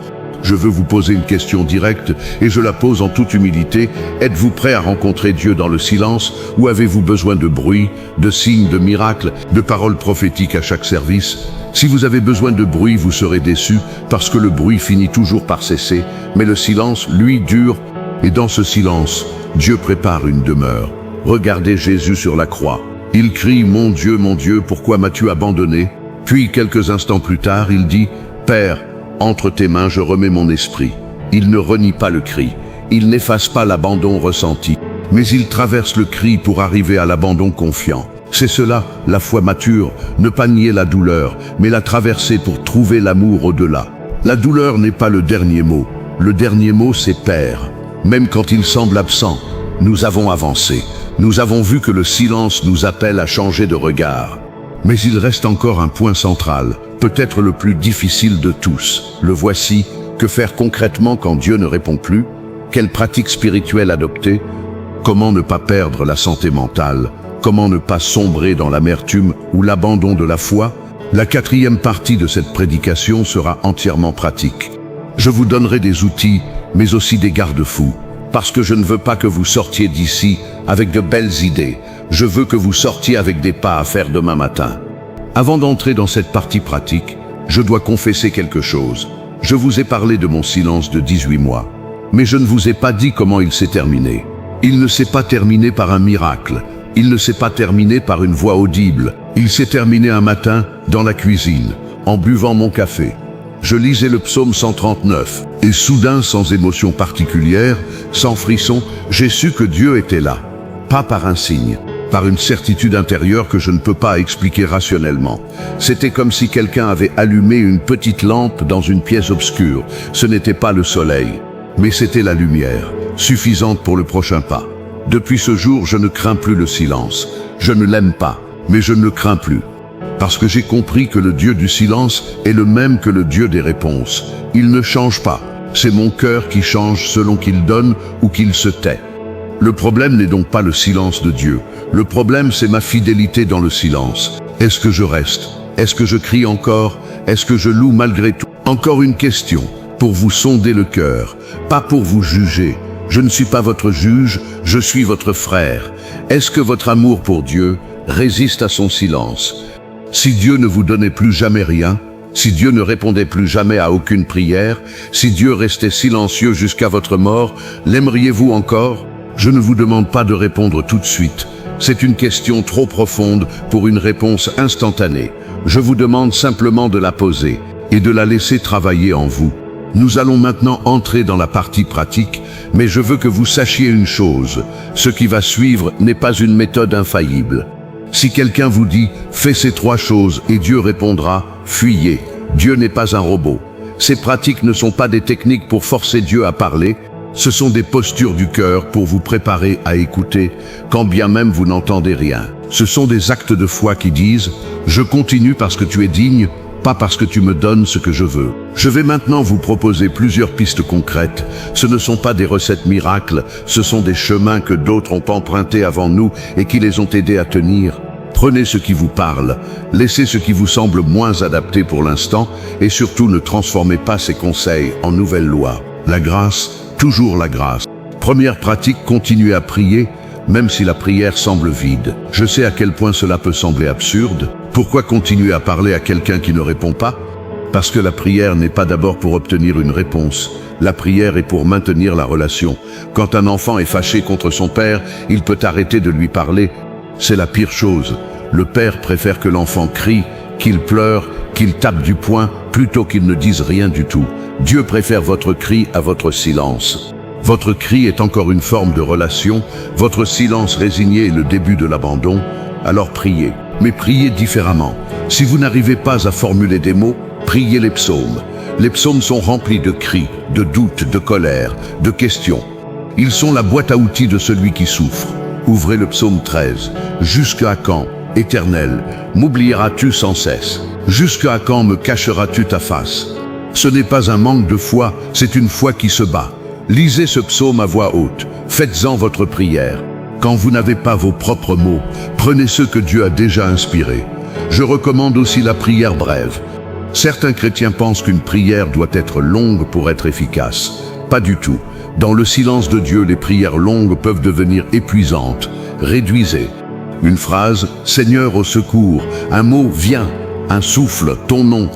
Je veux vous poser une question directe et je la pose en toute humilité. Êtes-vous prêt à rencontrer Dieu dans le silence ou avez-vous besoin de bruit, de signes, de miracles, de paroles prophétiques à chaque service? Si vous avez besoin de bruit, vous serez déçu parce que le bruit finit toujours par cesser, mais le silence, lui, dure. Et dans ce silence, Dieu prépare une demeure. Regardez Jésus sur la croix. Il crie « Mon Dieu, pourquoi m'as-tu abandonné ?» Puis, quelques instants plus tard, il dit « Père, entre tes mains je remets mon esprit. » Il ne renie pas le cri, il n'efface pas l'abandon ressenti, mais il traverse le cri pour arriver à l'abandon confiant. C'est cela, la foi mature, ne pas nier la douleur, mais la traverser pour trouver l'amour au-delà. La douleur n'est pas le dernier mot. Le dernier mot, c'est Père. Même quand il semble absent, nous avons avancé. Nous avons vu que le silence nous appelle à changer de regard. Mais il reste encore un point central, peut-être le plus difficile de tous. Le voici, que faire concrètement quand Dieu ne répond plus? Quelle pratique spirituelle adopter? Comment ne pas perdre la santé mentale? Comment ne pas sombrer dans l'amertume ou l'abandon de la foi? La 4e partie de cette prédication sera entièrement pratique. Je vous donnerai des outils, mais aussi des garde-fous, parce que je ne veux pas que vous sortiez d'ici avec de belles idées. Je veux que vous sortiez avec des pas à faire demain matin. Avant d'entrer dans cette partie pratique, je dois confesser quelque chose. Je vous ai parlé de mon silence de 18 mois, mais je ne vous ai pas dit comment il s'est terminé. Il ne s'est pas terminé par un miracle. Il ne s'est pas terminé par une voix audible. Il s'est terminé un matin, dans la cuisine, en buvant mon café. Je lisais le psaume 139, et soudain, sans émotion particulière, sans frisson, j'ai su que Dieu était là. Pas par un signe, par une certitude intérieure que je ne peux pas expliquer rationnellement. C'était comme si quelqu'un avait allumé une petite lampe dans une pièce obscure. Ce n'était pas le soleil, mais c'était la lumière, suffisante pour le prochain pas. Depuis ce jour, je ne crains plus le silence. Je ne l'aime pas, mais je ne le crains plus. Parce que j'ai compris que le Dieu du silence est le même que le Dieu des réponses. Il ne change pas. C'est mon cœur qui change selon qu'il donne ou qu'il se tait. Le problème n'est donc pas le silence de Dieu. Le problème, c'est ma fidélité dans le silence. Est-ce que je reste? Est-ce que je crie encore? Est-ce que je loue malgré tout? Encore une question, pour vous sonder le cœur, pas pour vous juger. Je ne suis pas votre juge, je suis votre frère. Est-ce que votre amour pour Dieu résiste à son silence? Si Dieu ne vous donnait plus jamais rien, si Dieu ne répondait plus jamais à aucune prière, si Dieu restait silencieux jusqu'à votre mort, l'aimeriez-vous encore? Je ne vous demande pas de répondre tout de suite. C'est une question trop profonde pour une réponse instantanée. Je vous demande simplement de la poser et de la laisser travailler en vous. Nous allons maintenant entrer dans la partie pratique, mais je veux que vous sachiez une chose. Ce qui va suivre n'est pas une méthode infaillible. Si quelqu'un vous dit « fais ces 3 choses et Dieu répondra », fuyez. Dieu n'est pas un robot. Ces pratiques ne sont pas des techniques pour forcer Dieu à parler. Ce sont des postures du cœur pour vous préparer à écouter, quand bien même vous n'entendez rien. Ce sont des actes de foi qui disent « je continue parce que tu es digne », pas parce que tu me donnes ce que je veux. Je vais maintenant vous proposer plusieurs pistes concrètes. Ce ne sont pas des recettes miracles, ce sont des chemins que d'autres ont empruntés avant nous et qui les ont aidés à tenir. Prenez ce qui vous parle, laissez ce qui vous semble moins adapté pour l'instant et surtout ne transformez pas ces conseils en nouvelles lois. La grâce, toujours la grâce. Première pratique, continuez à prier, même si la prière semble vide. Je sais à quel point cela peut sembler absurde. Pourquoi continuer à parler à quelqu'un qui ne répond pas? Parce que la prière n'est pas d'abord pour obtenir une réponse. La prière est pour maintenir la relation. Quand un enfant est fâché contre son père, il peut arrêter de lui parler. C'est la pire chose. Le père préfère que l'enfant crie, qu'il pleure, qu'il tape du poing, plutôt qu'il ne dise rien du tout. Dieu préfère votre cri à votre silence. Votre cri est encore une forme de relation, votre silence résigné est le début de l'abandon, alors priez. Mais priez différemment. Si vous n'arrivez pas à formuler des mots, priez les psaumes. Les psaumes sont remplis de cris, de doutes, de colère, de questions. Ils sont la boîte à outils de celui qui souffre. Ouvrez le psaume 13. Jusqu'à quand, Éternel, m'oublieras-tu sans cesse? Jusqu'à quand me cacheras-tu ta face? Ce n'est pas un manque de foi, c'est une foi qui se bat. Lisez ce psaume à voix haute. Faites-en votre prière. Quand vous n'avez pas vos propres mots, prenez ceux que Dieu a déjà inspirés. Je recommande aussi la prière brève. Certains chrétiens pensent qu'une prière doit être longue pour être efficace. Pas du tout. Dans le silence de Dieu, les prières longues peuvent devenir épuisantes. Réduisez. Une phrase, Seigneur au secours, un mot, viens, un souffle, ton nom.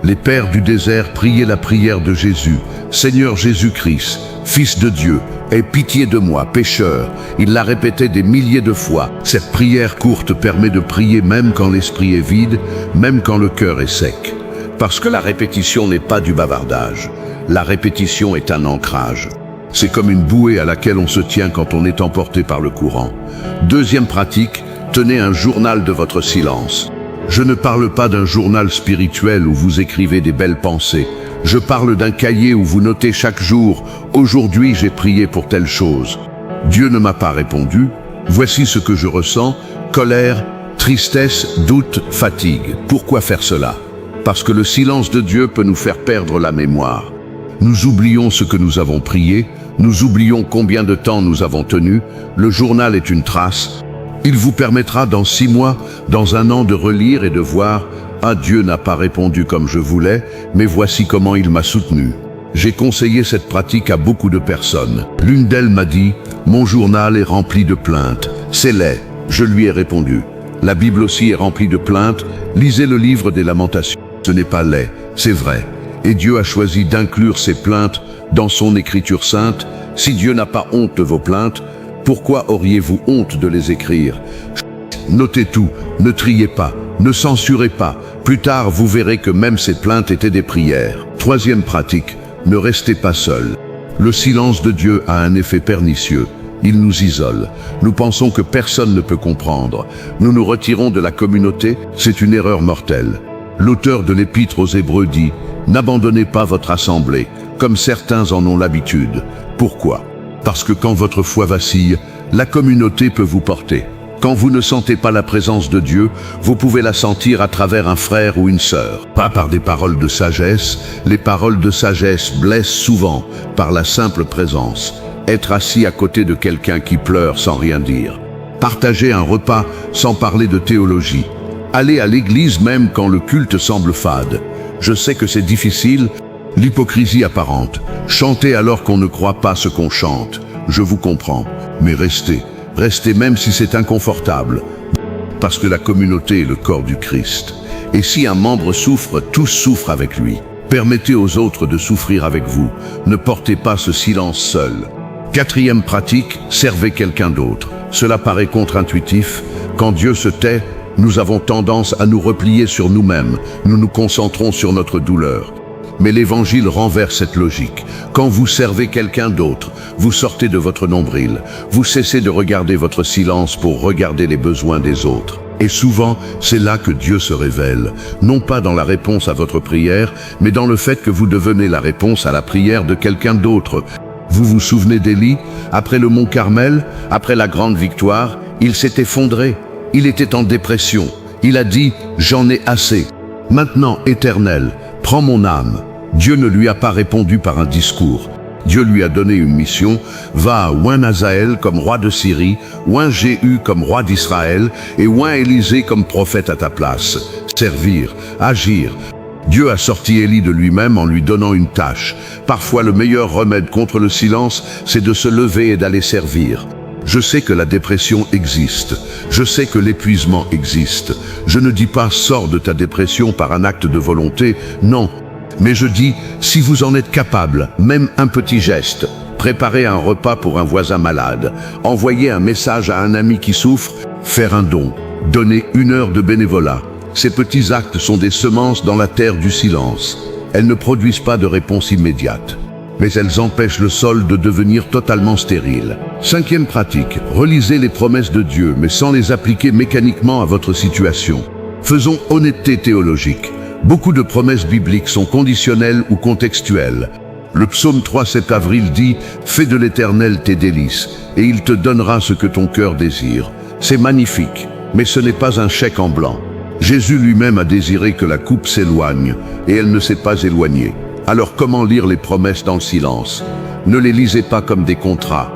Les pères du désert priaient la prière de Jésus. Seigneur Jésus-Christ, Fils de Dieu, aie pitié de moi, pécheur. Il l'a répété des milliers de fois. Cette prière courte permet de prier même quand l'esprit est vide, même quand le cœur est sec. Parce que la répétition n'est pas du bavardage. La répétition est un ancrage. C'est comme une bouée à laquelle on se tient quand on est emporté par le courant. Deuxième pratique, tenez un journal de votre silence. Je ne parle pas d'un journal spirituel où vous écrivez des belles pensées. Je parle d'un cahier où vous notez chaque jour « Aujourd'hui, j'ai prié pour telle chose. Dieu ne m'a pas répondu. Voici ce que je ressens. Colère, tristesse, doute, fatigue. » Pourquoi faire cela? Parce que le silence de Dieu peut nous faire perdre la mémoire. Nous oublions ce que nous avons prié, nous oublions combien de temps nous avons tenu. Le journal est une trace. Il vous permettra dans 6 mois, dans 1 an de relire et de voir « Ah, Dieu n'a pas répondu comme je voulais, mais voici comment il m'a soutenu. » J'ai conseillé cette pratique à beaucoup de personnes. L'une d'elles m'a dit « Mon journal est rempli de plaintes. C'est laid. » Je lui ai répondu. La Bible aussi est remplie de plaintes. Lisez le livre des Lamentations. Ce n'est pas laid, c'est vrai. Et Dieu a choisi d'inclure ces plaintes dans son écriture sainte. Si Dieu n'a pas honte de vos plaintes, pourquoi auriez-vous honte de les écrire? Notez tout, ne triez pas, ne censurez pas. Plus tard, vous verrez que même ces plaintes étaient des prières. Troisième pratique, ne restez pas seul. Le silence de Dieu a un effet pernicieux. Il nous isole. Nous pensons que personne ne peut comprendre. Nous nous retirons de la communauté, c'est une erreur mortelle. L'auteur de l'Épître aux Hébreux dit « N'abandonnez pas votre assemblée, comme certains en ont l'habitude. » Pourquoi? Parce que quand votre foi vacille, la communauté peut vous porter. Quand vous ne sentez pas la présence de Dieu, vous pouvez la sentir à travers un frère ou une sœur. Pas par des paroles de sagesse, les paroles de sagesse blessent souvent par la simple présence. Être assis à côté de quelqu'un qui pleure sans rien dire. Partager un repas sans parler de théologie. Aller à l'église même quand le culte semble fade. Je sais que c'est difficile, l'hypocrisie apparente. Chanter alors qu'on ne croit pas ce qu'on chante. Je vous comprends, mais restez. Restez même si c'est inconfortable. Parce que la communauté est le corps du Christ. Et si un membre souffre, tous souffrent avec lui. Permettez aux autres de souffrir avec vous. Ne portez pas ce silence seul. Quatrième pratique, servez quelqu'un d'autre. Cela paraît contre-intuitif. Quand Dieu se tait, nous avons tendance à nous replier sur nous-mêmes. Nous nous concentrons sur notre douleur. Mais l'Évangile renverse cette logique. Quand vous servez quelqu'un d'autre, vous sortez de votre nombril. Vous cessez de regarder votre silence pour regarder les besoins des autres. Et souvent, c'est là que Dieu se révèle. Non pas dans la réponse à votre prière, mais dans le fait que vous devenez la réponse à la prière de quelqu'un d'autre. Vous vous souvenez d'Élie? Après le mont Carmel, après la grande victoire, il s'est effondré. Il était en dépression. Il a dit « J'en ai assez. Maintenant, Éternel, prends mon âme. » Dieu ne lui a pas répondu par un discours. Dieu lui a donné une mission. Va oint Hazaël comme roi de Syrie, oint Jéhu comme roi d'Israël et oint Élisée comme prophète à ta place. Servir, agir. Dieu a sorti Élie de lui-même en lui donnant une tâche. Parfois, le meilleur remède contre le silence, c'est de se lever et d'aller servir. Je sais que la dépression existe. Je sais que l'épuisement existe. Je ne dis pas « sors de ta dépression par un acte de volonté », non. Mais je dis « si vous en êtes capable, même un petit geste, préparez un repas pour un voisin malade, envoyer un message à un ami qui souffre, faire un don, donner 1 heure de bénévolat. » Ces petits actes sont des semences dans la terre du silence. Elles ne produisent pas de réponse immédiate, mais elles empêchent le sol de devenir totalement stérile. Cinquième pratique, relisez les promesses de Dieu, mais sans les appliquer mécaniquement à votre situation. Faisons honnêteté théologique. Beaucoup de promesses bibliques sont conditionnelles ou contextuelles. Le psaume 3, 7 avril dit « Fais de l'Éternel tes délices, et il te donnera ce que ton cœur désire. » C'est magnifique, mais ce n'est pas un chèque en blanc. Jésus lui-même a désiré que la coupe s'éloigne, et elle ne s'est pas éloignée. Alors comment lire les promesses dans le silence? Ne les lisez pas comme des contrats.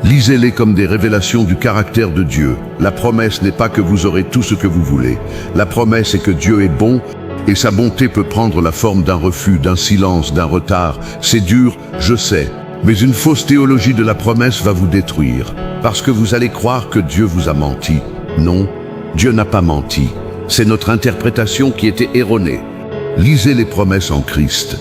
Lisez-les comme des révélations du caractère de Dieu. La promesse n'est pas que vous aurez tout ce que vous voulez. La promesse est que Dieu est bon Et sa bonté peut prendre la forme d'un refus, d'un silence, d'un retard. C'est dur, je sais, mais une fausse théologie de la promesse va vous détruire. Parce que vous allez croire que Dieu vous a menti. Non, Dieu n'a pas menti. C'est notre interprétation qui était erronée. Lisez les promesses en Christ.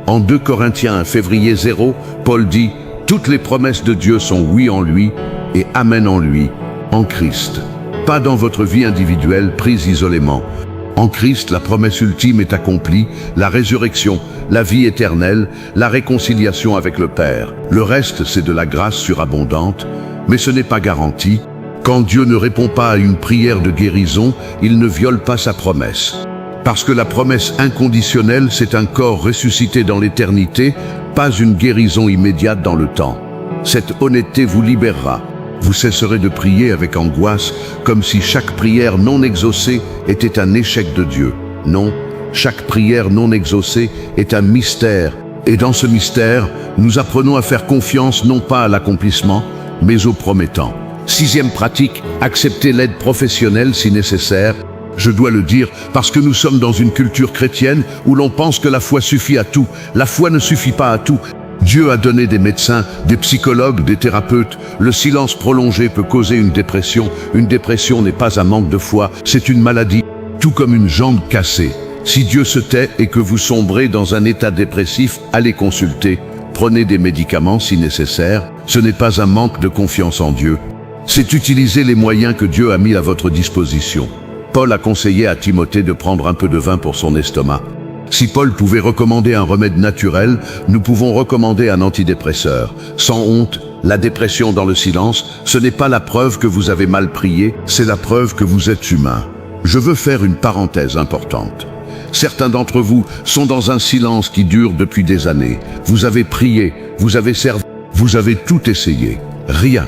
En 2 Corinthiens 1 février 0, Paul dit « Toutes les promesses de Dieu sont oui en lui et amen en lui, en Christ. » Pas dans votre vie individuelle prise isolément. En Christ, la promesse ultime est accomplie, la résurrection, la vie éternelle, la réconciliation avec le Père. Le reste, c'est de la grâce surabondante, mais ce n'est pas garanti. Quand Dieu ne répond pas à une prière de guérison, il ne viole pas sa promesse. Parce que la promesse inconditionnelle, c'est un corps ressuscité dans l'éternité, pas une guérison immédiate dans le temps. Cette honnêteté vous libérera. Vous cesserez de prier avec angoisse, comme si chaque prière non exaucée était un échec de Dieu. Non, chaque prière non exaucée est un mystère. Et dans ce mystère, nous apprenons à faire confiance non pas à l'accomplissement, mais au promettant. 6e pratique, accepter l'aide professionnelle si nécessaire. Je dois le dire parce que nous sommes dans une culture chrétienne où l'on pense que la foi suffit à tout. La foi ne suffit pas à tout. Dieu a donné des médecins, des psychologues, des thérapeutes. Le silence prolongé peut causer une dépression. Une dépression n'est pas un manque de foi, c'est une maladie, tout comme une jambe cassée. Si Dieu se tait et que vous sombrez dans un état dépressif, allez consulter. Prenez des médicaments si nécessaire. Ce n'est pas un manque de confiance en Dieu. C'est utiliser les moyens que Dieu a mis à votre disposition. Paul a conseillé à Timothée de prendre un peu de vin pour son estomac. Si Paul pouvait recommander un remède naturel, nous pouvons recommander un antidépresseur. Sans honte, la dépression dans le silence, ce n'est pas la preuve que vous avez mal prié, c'est la preuve que vous êtes humain. Je veux faire une parenthèse importante. Certains d'entre vous sont dans un silence qui dure depuis des années. Vous avez prié, vous avez servi, vous avez tout essayé. Rien.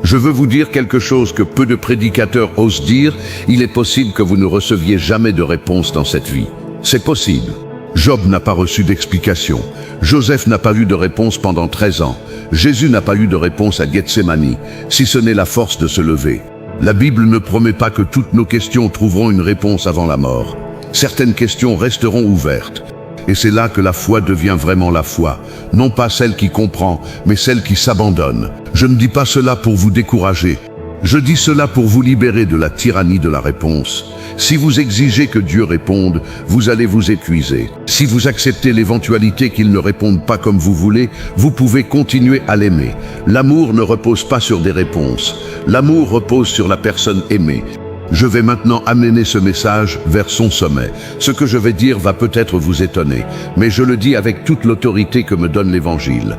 Je veux vous dire quelque chose que peu de prédicateurs osent dire. Il est possible que vous ne receviez jamais de réponse dans cette vie. C'est possible. Job n'a pas reçu d'explication. Joseph n'a pas eu de réponse pendant 13 ans. Jésus n'a pas eu de réponse à Gethsémani, si ce n'est la force de se lever. La Bible ne promet pas que toutes nos questions trouveront une réponse avant la mort. Certaines questions resteront ouvertes. Et c'est là que la foi devient vraiment la foi. Non pas celle qui comprend, mais celle qui s'abandonne. Je ne dis pas cela pour vous décourager. Je dis cela pour vous libérer de la tyrannie de la réponse. Si vous exigez que Dieu réponde, vous allez vous épuiser. Si vous acceptez l'éventualité qu'il ne réponde pas comme vous voulez, vous pouvez continuer à l'aimer. L'amour ne repose pas sur des réponses. L'amour repose sur la personne aimée. Je vais maintenant amener ce message vers son sommet. Ce que je vais dire va peut-être vous étonner, mais je le dis avec toute l'autorité que me donne l'Évangile.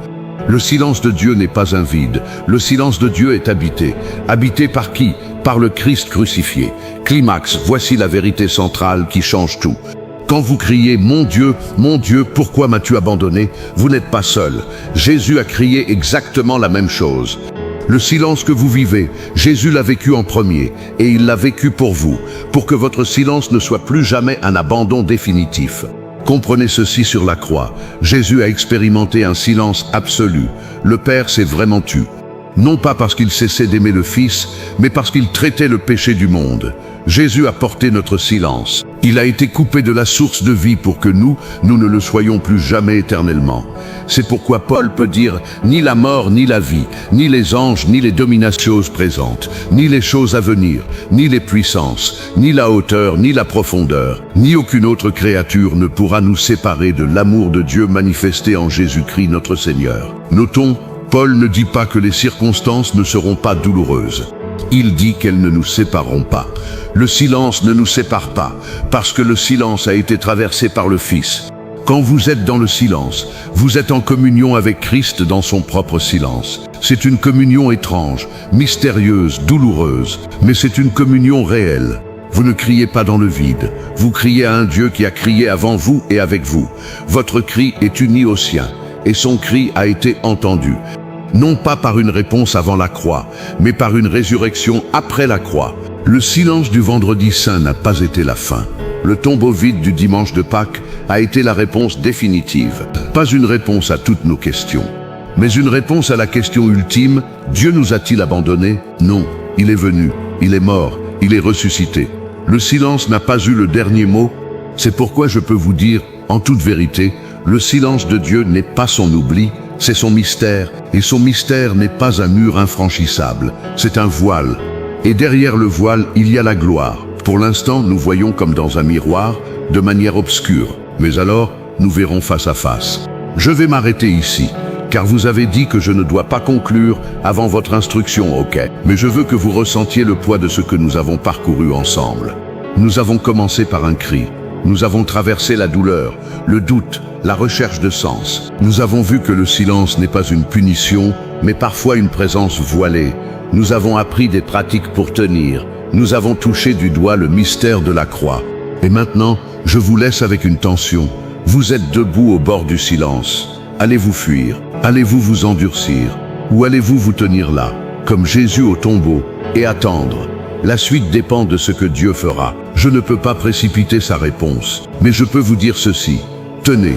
Le silence de Dieu n'est pas un vide. Le silence de Dieu est habité. Habité par qui? Par le Christ crucifié. Climax, voici la vérité centrale qui change tout. Quand vous criez « Mon Dieu, pourquoi m'as-tu abandonné ?» Vous n'êtes pas seul. Jésus a crié exactement la même chose. Le silence que vous vivez, Jésus l'a vécu en premier, et il l'a vécu pour vous, pour que votre silence ne soit plus jamais un abandon définitif. Comprenez ceci sur la croix. Jésus a expérimenté un silence absolu. Le Père s'est vraiment tu. Non pas parce qu'il cessait d'aimer le Fils, mais parce qu'il traitait le péché du monde. Jésus a porté notre silence. Il a été coupé de la source de vie pour que nous ne le soyons plus jamais éternellement. C'est pourquoi Paul peut dire « Ni la mort, ni la vie, ni les anges, ni les dominations présentes, ni les choses à venir, ni les puissances, ni la hauteur, ni la profondeur, ni aucune autre créature ne pourra nous séparer de l'amour de Dieu manifesté en Jésus-Christ notre Seigneur. » Notons, Paul ne dit pas que les circonstances ne seront pas douloureuses. Il dit qu'elles ne nous sépareront pas. Le silence ne nous sépare pas, parce que le silence a été traversé par le Fils. Quand vous êtes dans le silence, vous êtes en communion avec Christ dans son propre silence. C'est une communion étrange, mystérieuse, douloureuse, mais c'est une communion réelle. Vous ne criez pas dans le vide, vous criez à un Dieu qui a crié avant vous et avec vous. Votre cri est uni au sien, et son cri a été entendu. Non pas par une réponse avant la croix, mais par une résurrection après la croix. Le silence du vendredi saint n'a pas été la fin. Le tombeau vide du dimanche de Pâques a été la réponse définitive. Pas une réponse à toutes nos questions, mais une réponse à la question ultime, Dieu nous a-t-il abandonnés? Non, il est venu, il est mort, il est ressuscité. Le silence n'a pas eu le dernier mot. C'est pourquoi je peux vous dire, en toute vérité, le silence de Dieu n'est pas son oubli, c'est son mystère, et son mystère n'est pas un mur infranchissable, c'est un voile. Et derrière le voile, il y a la gloire. Pour l'instant, nous voyons comme dans un miroir, de manière obscure, mais alors, nous verrons face à face. Je vais m'arrêter ici, car vous avez dit que je ne dois pas conclure avant votre instruction, ok? Mais je veux que vous ressentiez le poids de ce que nous avons parcouru ensemble. Nous avons commencé par un cri. Nous avons traversé la douleur, le doute, la recherche de sens. Nous avons vu que le silence n'est pas une punition, mais parfois une présence voilée. Nous avons appris des pratiques pour tenir. Nous avons touché du doigt le mystère de la croix. Et maintenant, je vous laisse avec une tension. Vous êtes debout au bord du silence. Allez-vous fuir? Allez-vous vous endurcir? Ou allez-vous vous tenir là, comme Jésus au tombeau, et attendre? La suite dépend de ce que Dieu fera. Je ne peux pas précipiter sa réponse, mais je peux vous dire ceci. Tenez,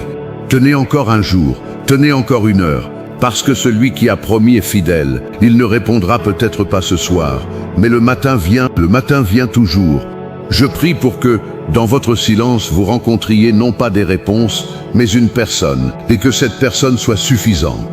tenez encore un jour, tenez encore une heure, parce que celui qui a promis est fidèle. Il ne répondra peut-être pas ce soir, mais le matin vient toujours. Je prie pour que, dans votre silence, vous rencontriez non pas des réponses, mais une personne, et que cette personne soit suffisante.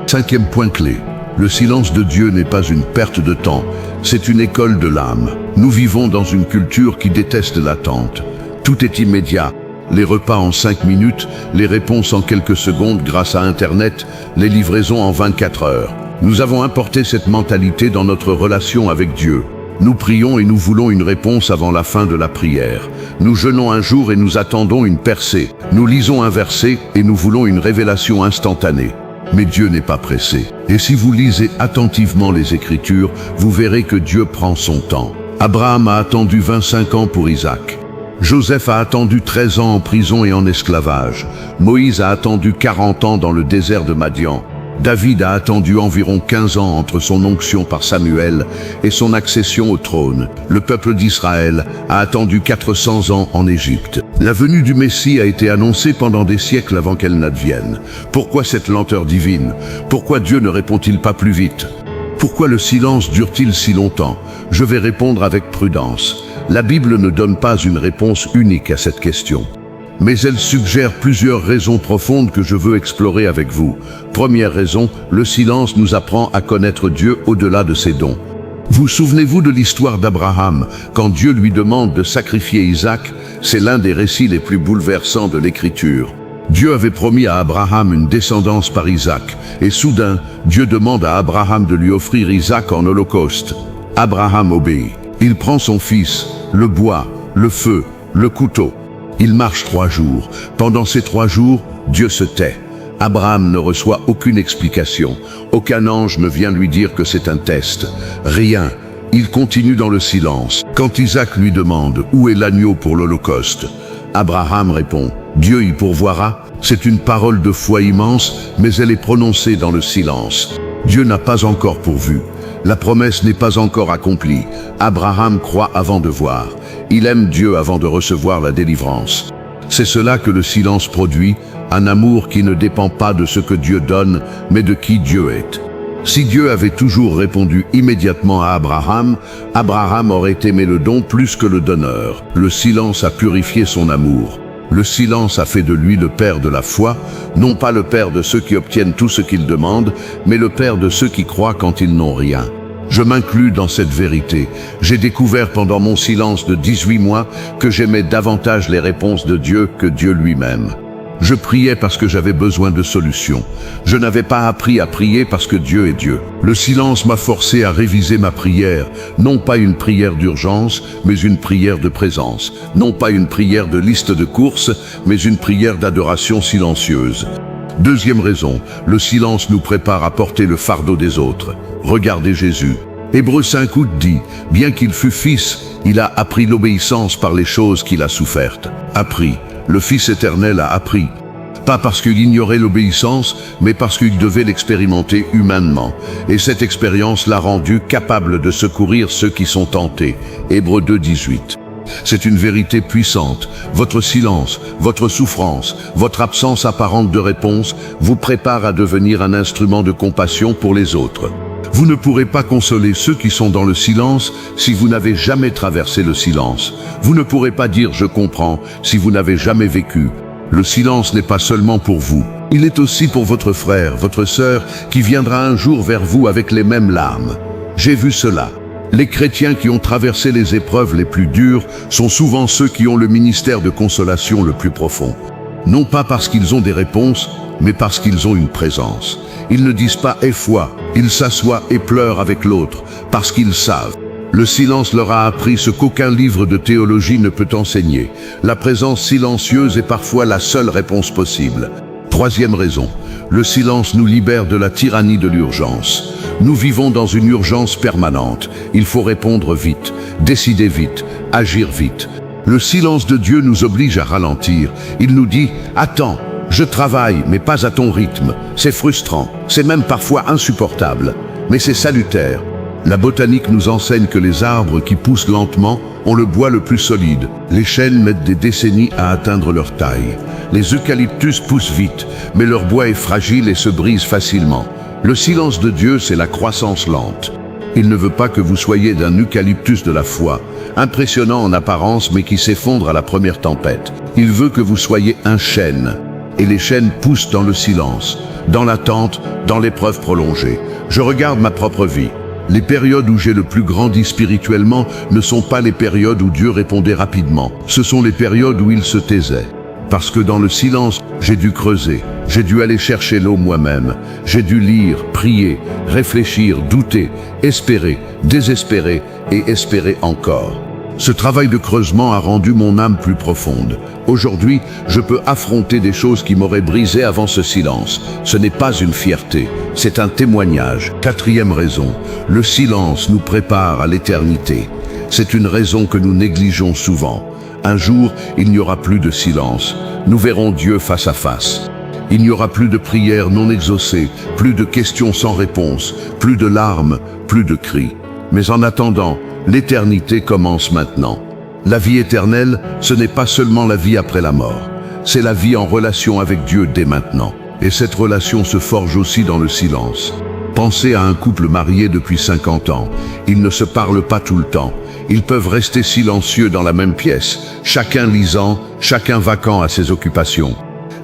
5e point clé. Le silence de Dieu n'est pas une perte de temps, c'est une école de l'âme. Nous vivons dans une culture qui déteste l'attente. Tout est immédiat. Les repas en 5 minutes, les réponses en quelques secondes grâce à Internet, les livraisons en 24 heures. Nous avons importé cette mentalité dans notre relation avec Dieu. Nous prions et nous voulons une réponse avant la fin de la prière. Nous jeûnons un jour et nous attendons une percée. Nous lisons un verset et nous voulons une révélation instantanée. Mais Dieu n'est pas pressé. Et si vous lisez attentivement les Écritures, vous verrez que Dieu prend son temps. Abraham a attendu 25 ans pour Isaac. Joseph a attendu 13 ans en prison et en esclavage. Moïse a attendu 40 ans dans le désert de Madian. David a attendu environ 15 ans entre son onction par Samuel et son accession au trône. Le peuple d'Israël a attendu 400 ans en Égypte. La venue du Messie a été annoncée pendant des siècles avant qu'elle n'advienne. Pourquoi cette lenteur divine? Pourquoi Dieu ne répond-il pas plus vite? Pourquoi le silence dure-t-il si longtemps? Je vais répondre avec prudence. La Bible ne donne pas une réponse unique à cette question. Mais elle suggère plusieurs raisons profondes que je veux explorer avec vous. Première raison, le silence nous apprend à connaître Dieu au-delà de ses dons. Vous souvenez-vous de l'histoire d'Abraham, quand Dieu lui demande de sacrifier Isaac? C'est l'un des récits les plus bouleversants de l'Écriture. Dieu avait promis à Abraham une descendance par Isaac, et soudain, Dieu demande à Abraham de lui offrir Isaac en holocauste. Abraham obéit. Il prend son fils, le bois, le feu, le couteau. Il marche 3 jours. Pendant ces 3 jours, Dieu se tait. Abraham ne reçoit aucune explication. Aucun ange ne vient lui dire que c'est un test. Rien. Il continue dans le silence. Quand Isaac lui demande « Où est l'agneau pour l'Holocauste ?» Abraham répond « Dieu y pourvoira ». C'est une parole de foi immense, mais elle est prononcée dans le silence. Dieu n'a pas encore pourvu. La promesse n'est pas encore accomplie. Abraham croit avant de voir. Il aime Dieu avant de recevoir la délivrance. C'est cela que le silence produit, un amour qui ne dépend pas de ce que Dieu donne, mais de qui Dieu est. Si Dieu avait toujours répondu immédiatement à Abraham, Abraham aurait aimé le don plus que le donneur. Le silence a purifié son amour. Le silence a fait de lui le père de la foi, non pas le père de ceux qui obtiennent tout ce qu'ils demandent, mais le père de ceux qui croient quand ils n'ont rien. Je m'inclus dans cette vérité. J'ai découvert pendant mon silence de 18 mois que j'aimais davantage les réponses de Dieu que Dieu lui-même. Je priais parce que j'avais besoin de solutions. Je n'avais pas appris à prier parce que Dieu est Dieu. Le silence m'a forcé à réviser ma prière, non pas une prière d'urgence, mais une prière de présence. Non pas une prière de liste de courses, mais une prière d'adoration silencieuse. Deuxième raison, le silence nous prépare à porter le fardeau des autres. Regardez Jésus. Hébreux 5 août dit, bien qu'il fût fils, il a appris l'obéissance par les choses qu'il a souffertes. Appris. Le Fils éternel a appris. Pas parce qu'il ignorait l'obéissance, mais parce qu'il devait l'expérimenter humainement. Et cette expérience l'a rendu capable de secourir ceux qui sont tentés. Hébreux 2, 18. C'est une vérité puissante. Votre silence, votre souffrance, votre absence apparente de réponse vous prépare à devenir un instrument de compassion pour les autres. Vous ne pourrez pas consoler ceux qui sont dans le silence si vous n'avez jamais traversé le silence. Vous ne pourrez pas dire « je comprends » si vous n'avez jamais vécu. Le silence n'est pas seulement pour vous. Il est aussi pour votre frère, votre sœur, qui viendra un jour vers vous avec les mêmes larmes. J'ai vu cela. Les chrétiens qui ont traversé les épreuves les plus dures sont souvent ceux qui ont le ministère de consolation le plus profond. Non pas parce qu'ils ont des réponses, mais parce qu'ils ont une présence. Ils ne disent pas « aie foi », ils s'assoient et pleurent avec l'autre, parce qu'ils savent. Le silence leur a appris ce qu'aucun livre de théologie ne peut enseigner. La présence silencieuse est parfois la seule réponse possible. Troisième raison, le silence nous libère de la tyrannie de l'urgence. Nous vivons dans une urgence permanente. Il faut répondre vite, décider vite, agir vite. Le silence de Dieu nous oblige à ralentir. Il nous dit « Attends, je travaille, mais pas à ton rythme. » C'est frustrant, c'est même parfois insupportable, mais c'est salutaire. La botanique nous enseigne que les arbres qui poussent lentement ont le bois le plus solide. Les chênes mettent des décennies à atteindre leur taille. Les eucalyptus poussent vite, mais leur bois est fragile et se brise facilement. Le silence de Dieu, c'est la croissance lente. Il ne veut pas que vous soyez d'un eucalyptus de la foi, impressionnant en apparence mais qui s'effondre à la première tempête. Il veut que vous soyez un chêne. Et les chênes poussent dans le silence, dans l'attente, dans l'épreuve prolongée. Je regarde ma propre vie. Les périodes où j'ai le plus grandi spirituellement ne sont pas les périodes où Dieu répondait rapidement. Ce sont les périodes où il se taisait. Parce que dans le silence, j'ai dû creuser, j'ai dû aller chercher l'eau moi-même. J'ai dû lire, prier, réfléchir, douter, espérer, désespérer et espérer encore. Ce travail de creusement a rendu mon âme plus profonde. Aujourd'hui, je peux affronter des choses qui m'auraient brisé avant ce silence. Ce n'est pas une fierté, c'est un témoignage. Quatrième raison, le silence nous prépare à l'éternité. C'est une raison que nous négligeons souvent. Un jour, il n'y aura plus de silence. Nous verrons Dieu face à face. Il n'y aura plus de prières non exaucées, plus de questions sans réponse, plus de larmes, plus de cris. Mais en attendant, l'éternité commence maintenant. La vie éternelle, ce n'est pas seulement la vie après la mort. C'est la vie en relation avec Dieu dès maintenant. Et cette relation se forge aussi dans le silence. Pensez à un couple marié depuis 50 ans. Ils ne se parlent pas tout le temps. Ils peuvent rester silencieux dans la même pièce, chacun lisant, chacun vaquant à ses occupations.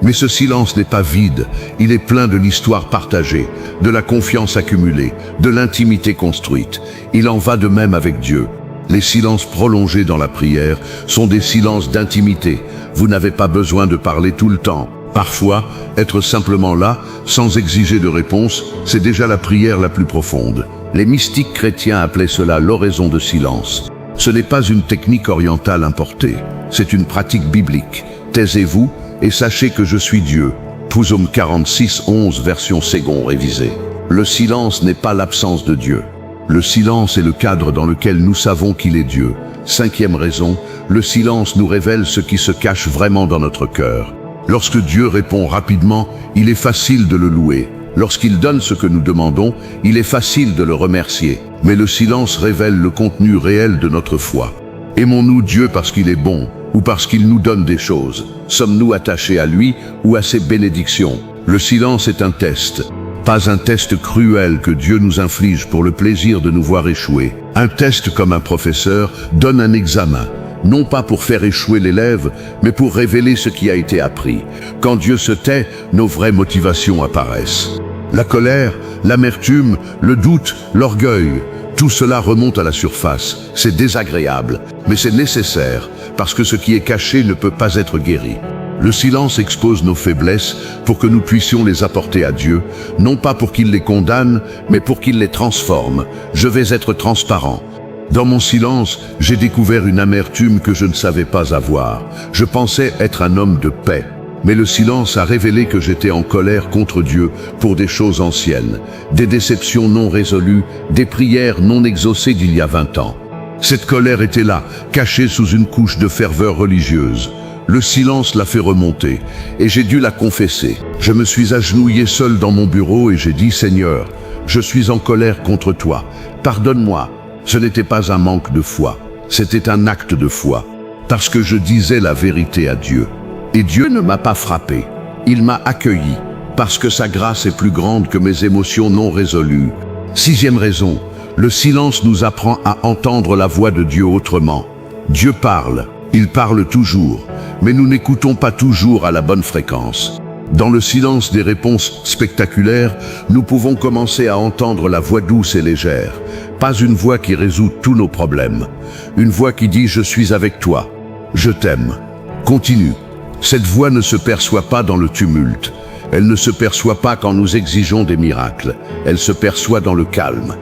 Mais ce silence n'est pas vide, il est plein de l'histoire partagée, de la confiance accumulée, de l'intimité construite. Il en va de même avec Dieu. Les silences prolongés dans la prière sont des silences d'intimité. Vous n'avez pas besoin de parler tout le temps. Parfois, être simplement là, sans exiger de réponse, c'est déjà la prière la plus profonde. Les mystiques chrétiens appelaient cela l'oraison de silence. Ce n'est pas une technique orientale importée, c'est une pratique biblique. Taisez-vous et sachez que je suis Dieu. Psaume 46, 11, version Ségon révisée. Le silence n'est pas l'absence de Dieu. Le silence est le cadre dans lequel nous savons qu'il est Dieu. Cinquième raison, le silence nous révèle ce qui se cache vraiment dans notre cœur. Lorsque Dieu répond rapidement, il est facile de le louer. Lorsqu'il donne ce que nous demandons, il est facile de le remercier. Mais le silence révèle le contenu réel de notre foi. Aimons-nous Dieu parce qu'il est bon ou parce qu'il nous donne des choses? Sommes-nous attachés à lui ou à ses bénédictions? Le silence est un test. Pas un test cruel que Dieu nous inflige pour le plaisir de nous voir échouer. Un test comme un professeur donne un examen. Non pas pour faire échouer l'élève, mais pour révéler ce qui a été appris. Quand Dieu se tait, nos vraies motivations apparaissent. La colère, l'amertume, le doute, l'orgueil, tout cela remonte à la surface. C'est désagréable, mais c'est nécessaire, parce que ce qui est caché ne peut pas être guéri. Le silence expose nos faiblesses pour que nous puissions les apporter à Dieu, non pas pour qu'il les condamne, mais pour qu'il les transforme. Je vais être transparent. Dans mon silence, j'ai découvert une amertume que je ne savais pas avoir. Je pensais être un homme de paix. Mais le silence a révélé que j'étais en colère contre Dieu pour des choses anciennes, des déceptions non résolues, des prières non exaucées d'il y a 20 ans. Cette colère était là, cachée sous une couche de ferveur religieuse. Le silence l'a fait remonter, et j'ai dû la confesser. Je me suis agenouillé seul dans mon bureau et j'ai dit « Seigneur, je suis en colère contre toi. Pardonne-moi. » Ce n'était pas un manque de foi, c'était un acte de foi, parce que je disais la vérité à Dieu. Et Dieu ne m'a pas frappé, il m'a accueilli, parce que sa grâce est plus grande que mes émotions non résolues. Sixième raison, le silence nous apprend à entendre la voix de Dieu autrement. Dieu parle, il parle toujours, mais nous n'écoutons pas toujours à la bonne fréquence. Dans le silence des réponses spectaculaires, nous pouvons commencer à entendre la voix douce et légère. Pas une voix qui résout tous nos problèmes. Une voix qui dit « Je suis avec toi, je t'aime ». Continue. Cette voix ne se perçoit pas dans le tumulte. Elle ne se perçoit pas quand nous exigeons des miracles. Elle se perçoit dans le calme.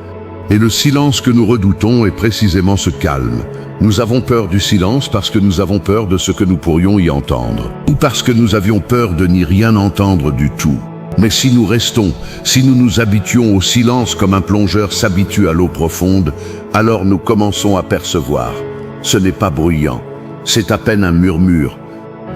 Et le silence que nous redoutons est précisément ce calme. Nous avons peur du silence parce que nous avons peur de ce que nous pourrions y entendre, ou parce que nous avions peur de n'y rien entendre du tout. Mais si nous restons, si nous nous habituons au silence comme un plongeur s'habitue à l'eau profonde, alors nous commençons à percevoir. Ce n'est pas bruyant, c'est à peine un murmure,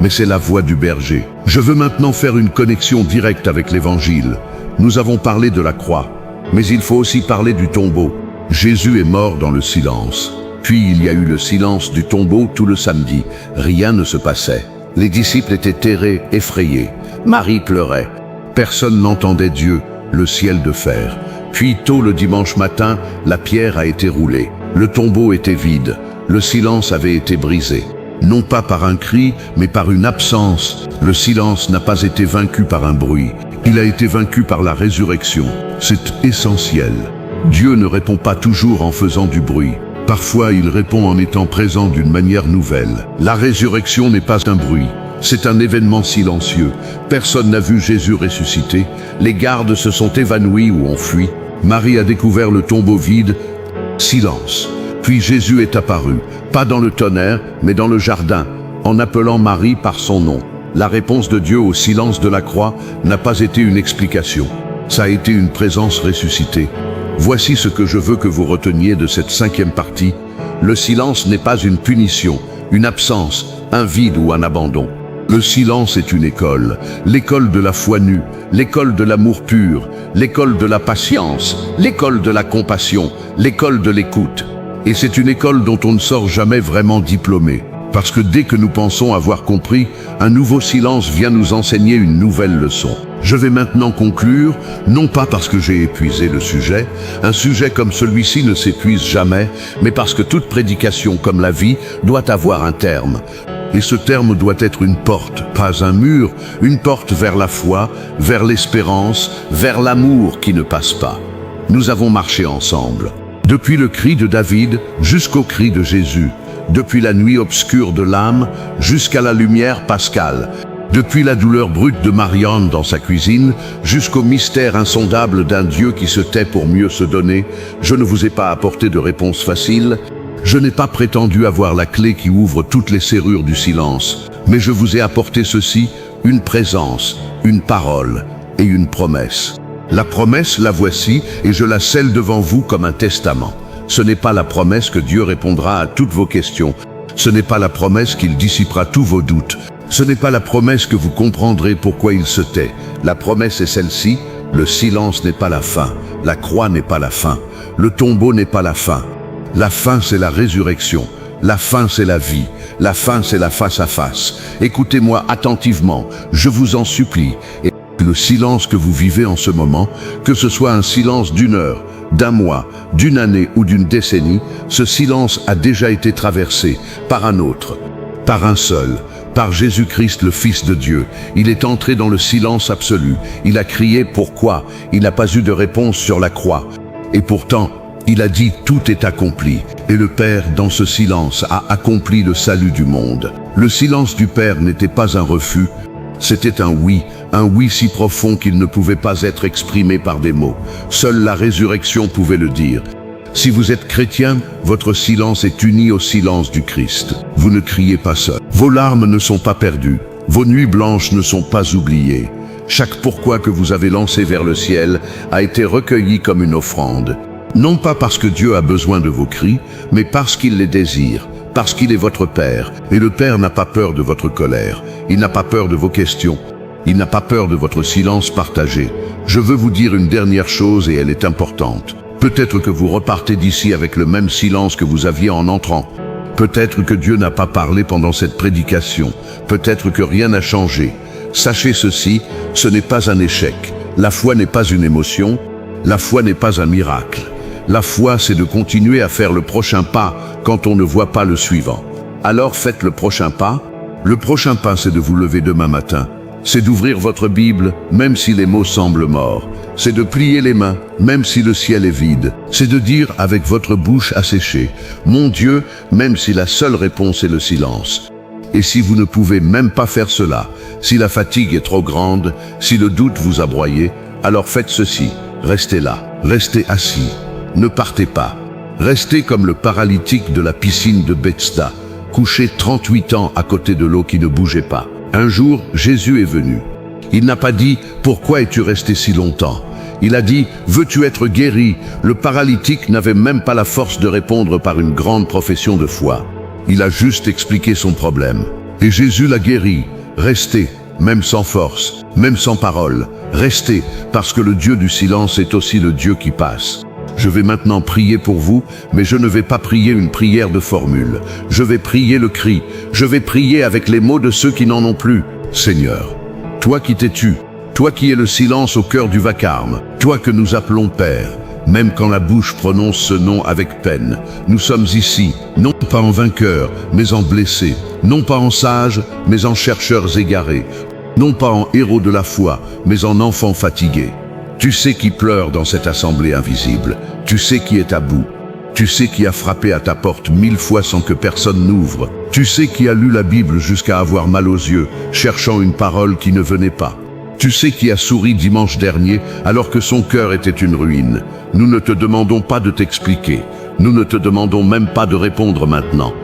mais c'est la voix du berger. Je veux maintenant faire une connexion directe avec l'Évangile. Nous avons parlé de la croix, mais il faut aussi parler du tombeau. Jésus est mort dans le silence. Puis il y a eu le silence du tombeau tout le samedi. Rien ne se passait. Les disciples étaient terrés, effrayés. Marie pleurait. Personne n'entendait Dieu, le ciel de fer. Puis tôt le dimanche matin, la pierre a été roulée. Le tombeau était vide. Le silence avait été brisé. Non pas par un cri, mais par une absence. Le silence n'a pas été vaincu par un bruit. Il a été vaincu par la résurrection. C'est essentiel. Dieu ne répond pas toujours en faisant du bruit. Parfois, il répond en étant présent d'une manière nouvelle. La résurrection n'est pas un bruit. C'est un événement silencieux. Personne n'a vu Jésus ressusciter. Les gardes se sont évanouis ou ont fui. Marie a découvert le tombeau vide. Silence. Puis Jésus est apparu, pas dans le tonnerre, mais dans le jardin, en appelant Marie par son nom. La réponse de Dieu au silence de la croix n'a pas été une explication. Ça a été une présence ressuscitée. Voici ce que je veux que vous reteniez de cette cinquième partie. Le silence n'est pas une punition, une absence, un vide ou un abandon. Le silence est une école, l'école de la foi nue, l'école de l'amour pur, l'école de la patience, l'école de la compassion, l'école de l'écoute. Et c'est une école dont on ne sort jamais vraiment diplômé. Parce que dès que nous pensons avoir compris, un nouveau silence vient nous enseigner une nouvelle leçon. Je vais maintenant conclure, non pas parce que j'ai épuisé le sujet, un sujet comme celui-ci ne s'épuise jamais, mais parce que toute prédication comme la vie doit avoir un terme. Et ce terme doit être une porte, pas un mur, une porte vers la foi, vers l'espérance, vers l'amour qui ne passe pas. Nous avons marché ensemble. Depuis le cri de David jusqu'au cri de Jésus, depuis la nuit obscure de l'âme jusqu'à la lumière pascale, depuis la douleur brute de Marianne dans sa cuisine jusqu'au mystère insondable d'un Dieu qui se tait pour mieux se donner, je ne vous ai pas apporté de réponse facile, je n'ai pas prétendu avoir la clé qui ouvre toutes les serrures du silence, mais je vous ai apporté ceci, une présence, une parole et une promesse. La promesse, la voici, et je la scelle devant vous comme un testament. Ce n'est pas la promesse que Dieu répondra à toutes vos questions. Ce n'est pas la promesse qu'il dissipera tous vos doutes. Ce n'est pas la promesse que vous comprendrez pourquoi il se tait. La promesse est celle-ci, le silence n'est pas la fin. La croix n'est pas la fin. Le tombeau n'est pas la fin. La fin, c'est la résurrection. La fin, c'est la vie. La fin, c'est la face à face. Écoutez-moi attentivement, je vous en supplie. Et le silence que vous vivez en ce moment, que ce soit un silence d'une heure, d'un mois, d'une année ou d'une décennie, ce silence a déjà été traversé par un autre, par un seul, par Jésus-Christ le Fils de Dieu. Il est entré dans le silence absolu. Il a crié « Pourquoi ?» Il n'a pas eu de réponse sur la croix. Et pourtant, il a dit « Tout est accompli ». Et le Père, dans ce silence, a accompli le salut du monde. Le silence du Père n'était pas un refus, c'était un oui si profond qu'il ne pouvait pas être exprimé par des mots. Seule la résurrection pouvait le dire. Si vous êtes chrétien, votre silence est uni au silence du Christ. Vous ne criez pas seul. Vos larmes ne sont pas perdues. Vos nuits blanches ne sont pas oubliées. Chaque pourquoi que vous avez lancé vers le ciel a été recueilli comme une offrande. Non pas parce que Dieu a besoin de vos cris, mais parce qu'il les désire. Parce qu'il est votre Père, et le Père n'a pas peur de votre colère, il n'a pas peur de vos questions, il n'a pas peur de votre silence partagé. Je veux vous dire une dernière chose et elle est importante. Peut-être que vous repartez d'ici avec le même silence que vous aviez en entrant. Peut-être que Dieu n'a pas parlé pendant cette prédication. Peut-être que rien n'a changé. Sachez ceci, ce n'est pas un échec. La foi n'est pas une émotion, La foi n'est pas un miracle. La foi, c'est de continuer à faire le prochain pas quand on ne voit pas le suivant. Alors faites le prochain pas. Le prochain pas, c'est de vous lever demain matin. C'est d'ouvrir votre Bible, même si les mots semblent morts. C'est de plier les mains, même si le ciel est vide. C'est de dire avec votre bouche asséchée, « Mon Dieu », même si la seule réponse est le silence. Et si vous ne pouvez même pas faire cela, si la fatigue est trop grande, si le doute vous a broyé, alors faites ceci, restez là, restez assis, ne partez pas. Restez comme le paralytique de la piscine de Bethesda, couché 38 ans à côté de l'eau qui ne bougeait pas. Un jour, Jésus est venu. Il n'a pas dit « Pourquoi es-tu resté si longtemps ?» Il a dit « Veux-tu être guéri ?» Le paralytique n'avait même pas la force de répondre par une grande profession de foi. Il a juste expliqué son problème. Et Jésus l'a guéri. Restez, même sans force, même sans parole. Restez, parce que le Dieu du silence est aussi le Dieu qui passe. Je vais maintenant prier pour vous, mais je ne vais pas prier une prière de formule. Je vais prier le cri. Je vais prier avec les mots de ceux qui n'en ont plus. Seigneur, toi qui t'es tu, toi qui es le silence au cœur du vacarme, toi que nous appelons Père, même quand la bouche prononce ce nom avec peine, nous sommes ici, non pas en vainqueurs, mais en blessés, non pas en sages, mais en chercheurs égarés, non pas en héros de la foi, mais en enfants fatigués. Tu sais qui pleure dans cette assemblée invisible. Tu sais qui est à bout. Tu sais qui a frappé à ta porte 1000 fois sans que personne n'ouvre. Tu sais qui a lu la Bible jusqu'à avoir mal aux yeux, cherchant une parole qui ne venait pas. Tu sais qui a souri dimanche dernier alors que son cœur était une ruine. Nous ne te demandons pas de t'expliquer. Nous ne te demandons même pas de répondre maintenant.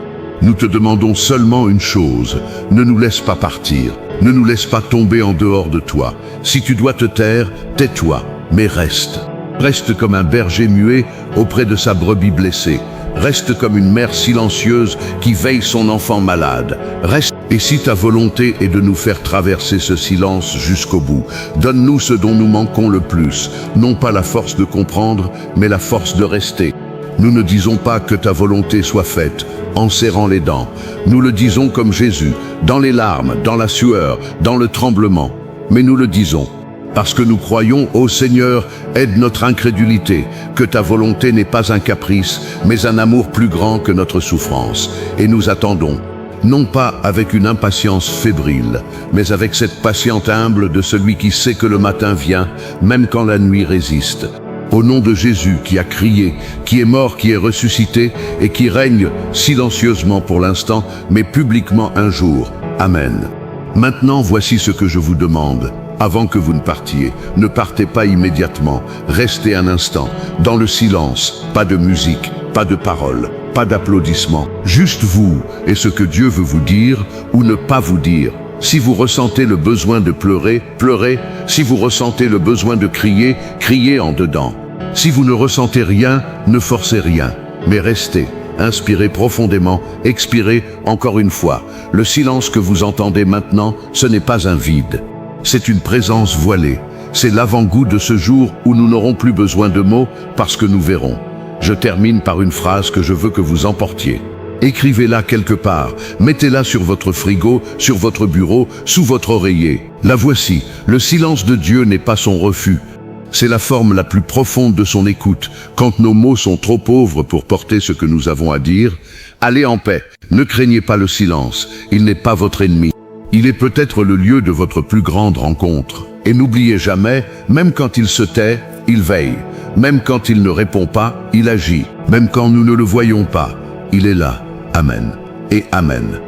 Nous te demandons seulement une chose. Ne nous laisse pas partir. Ne nous laisse pas tomber en dehors de toi. Si tu dois te taire, tais-toi, mais reste. Reste comme un berger muet auprès de sa brebis blessée. Reste comme une mère silencieuse qui veille son enfant malade. Reste. Et si ta volonté est de nous faire traverser ce silence jusqu'au bout, donne-nous ce dont nous manquons le plus. Non pas la force de comprendre, mais la force de rester. Nous ne disons pas que ta volonté soit faite, en serrant les dents. Nous le disons comme Jésus, dans les larmes, dans la sueur, dans le tremblement. Mais nous le disons, parce que nous croyons, ô Seigneur, aide notre incrédulité, que ta volonté n'est pas un caprice, mais un amour plus grand que notre souffrance. Et nous attendons, non pas avec une impatience fébrile, mais avec cette patience humble de celui qui sait que le matin vient, même quand la nuit résiste. Au nom de Jésus qui a crié, qui est mort, qui est ressuscité et qui règne silencieusement pour l'instant, mais publiquement un jour. Amen. Maintenant, voici ce que je vous demande. Avant que vous ne partiez, ne partez pas immédiatement. Restez un instant, dans le silence, pas de musique, pas de paroles, pas d'applaudissements. Juste vous et ce que Dieu veut vous dire ou ne pas vous dire. Si vous ressentez le besoin de pleurer, pleurez. Si vous ressentez le besoin de crier, criez en dedans. Si vous ne ressentez rien, ne forcez rien, mais restez. Inspirez profondément, expirez encore une fois. Le silence que vous entendez maintenant, ce n'est pas un vide. C'est une présence voilée. C'est l'avant-goût de ce jour où nous n'aurons plus besoin de mots parce que nous verrons. Je termine par une phrase que je veux que vous emportiez. Écrivez-la quelque part, mettez-la sur votre frigo, sur votre bureau, sous votre oreiller. La voici, le silence de Dieu n'est pas son refus. C'est la forme la plus profonde de son écoute. Quand nos mots sont trop pauvres pour porter ce que nous avons à dire, allez en paix. Ne craignez pas le silence, il n'est pas votre ennemi. Il est peut-être le lieu de votre plus grande rencontre. Et n'oubliez jamais, même quand il se tait, il veille. Même quand il ne répond pas, il agit. Même quand nous ne le voyons pas, il est là. Amen et Amen.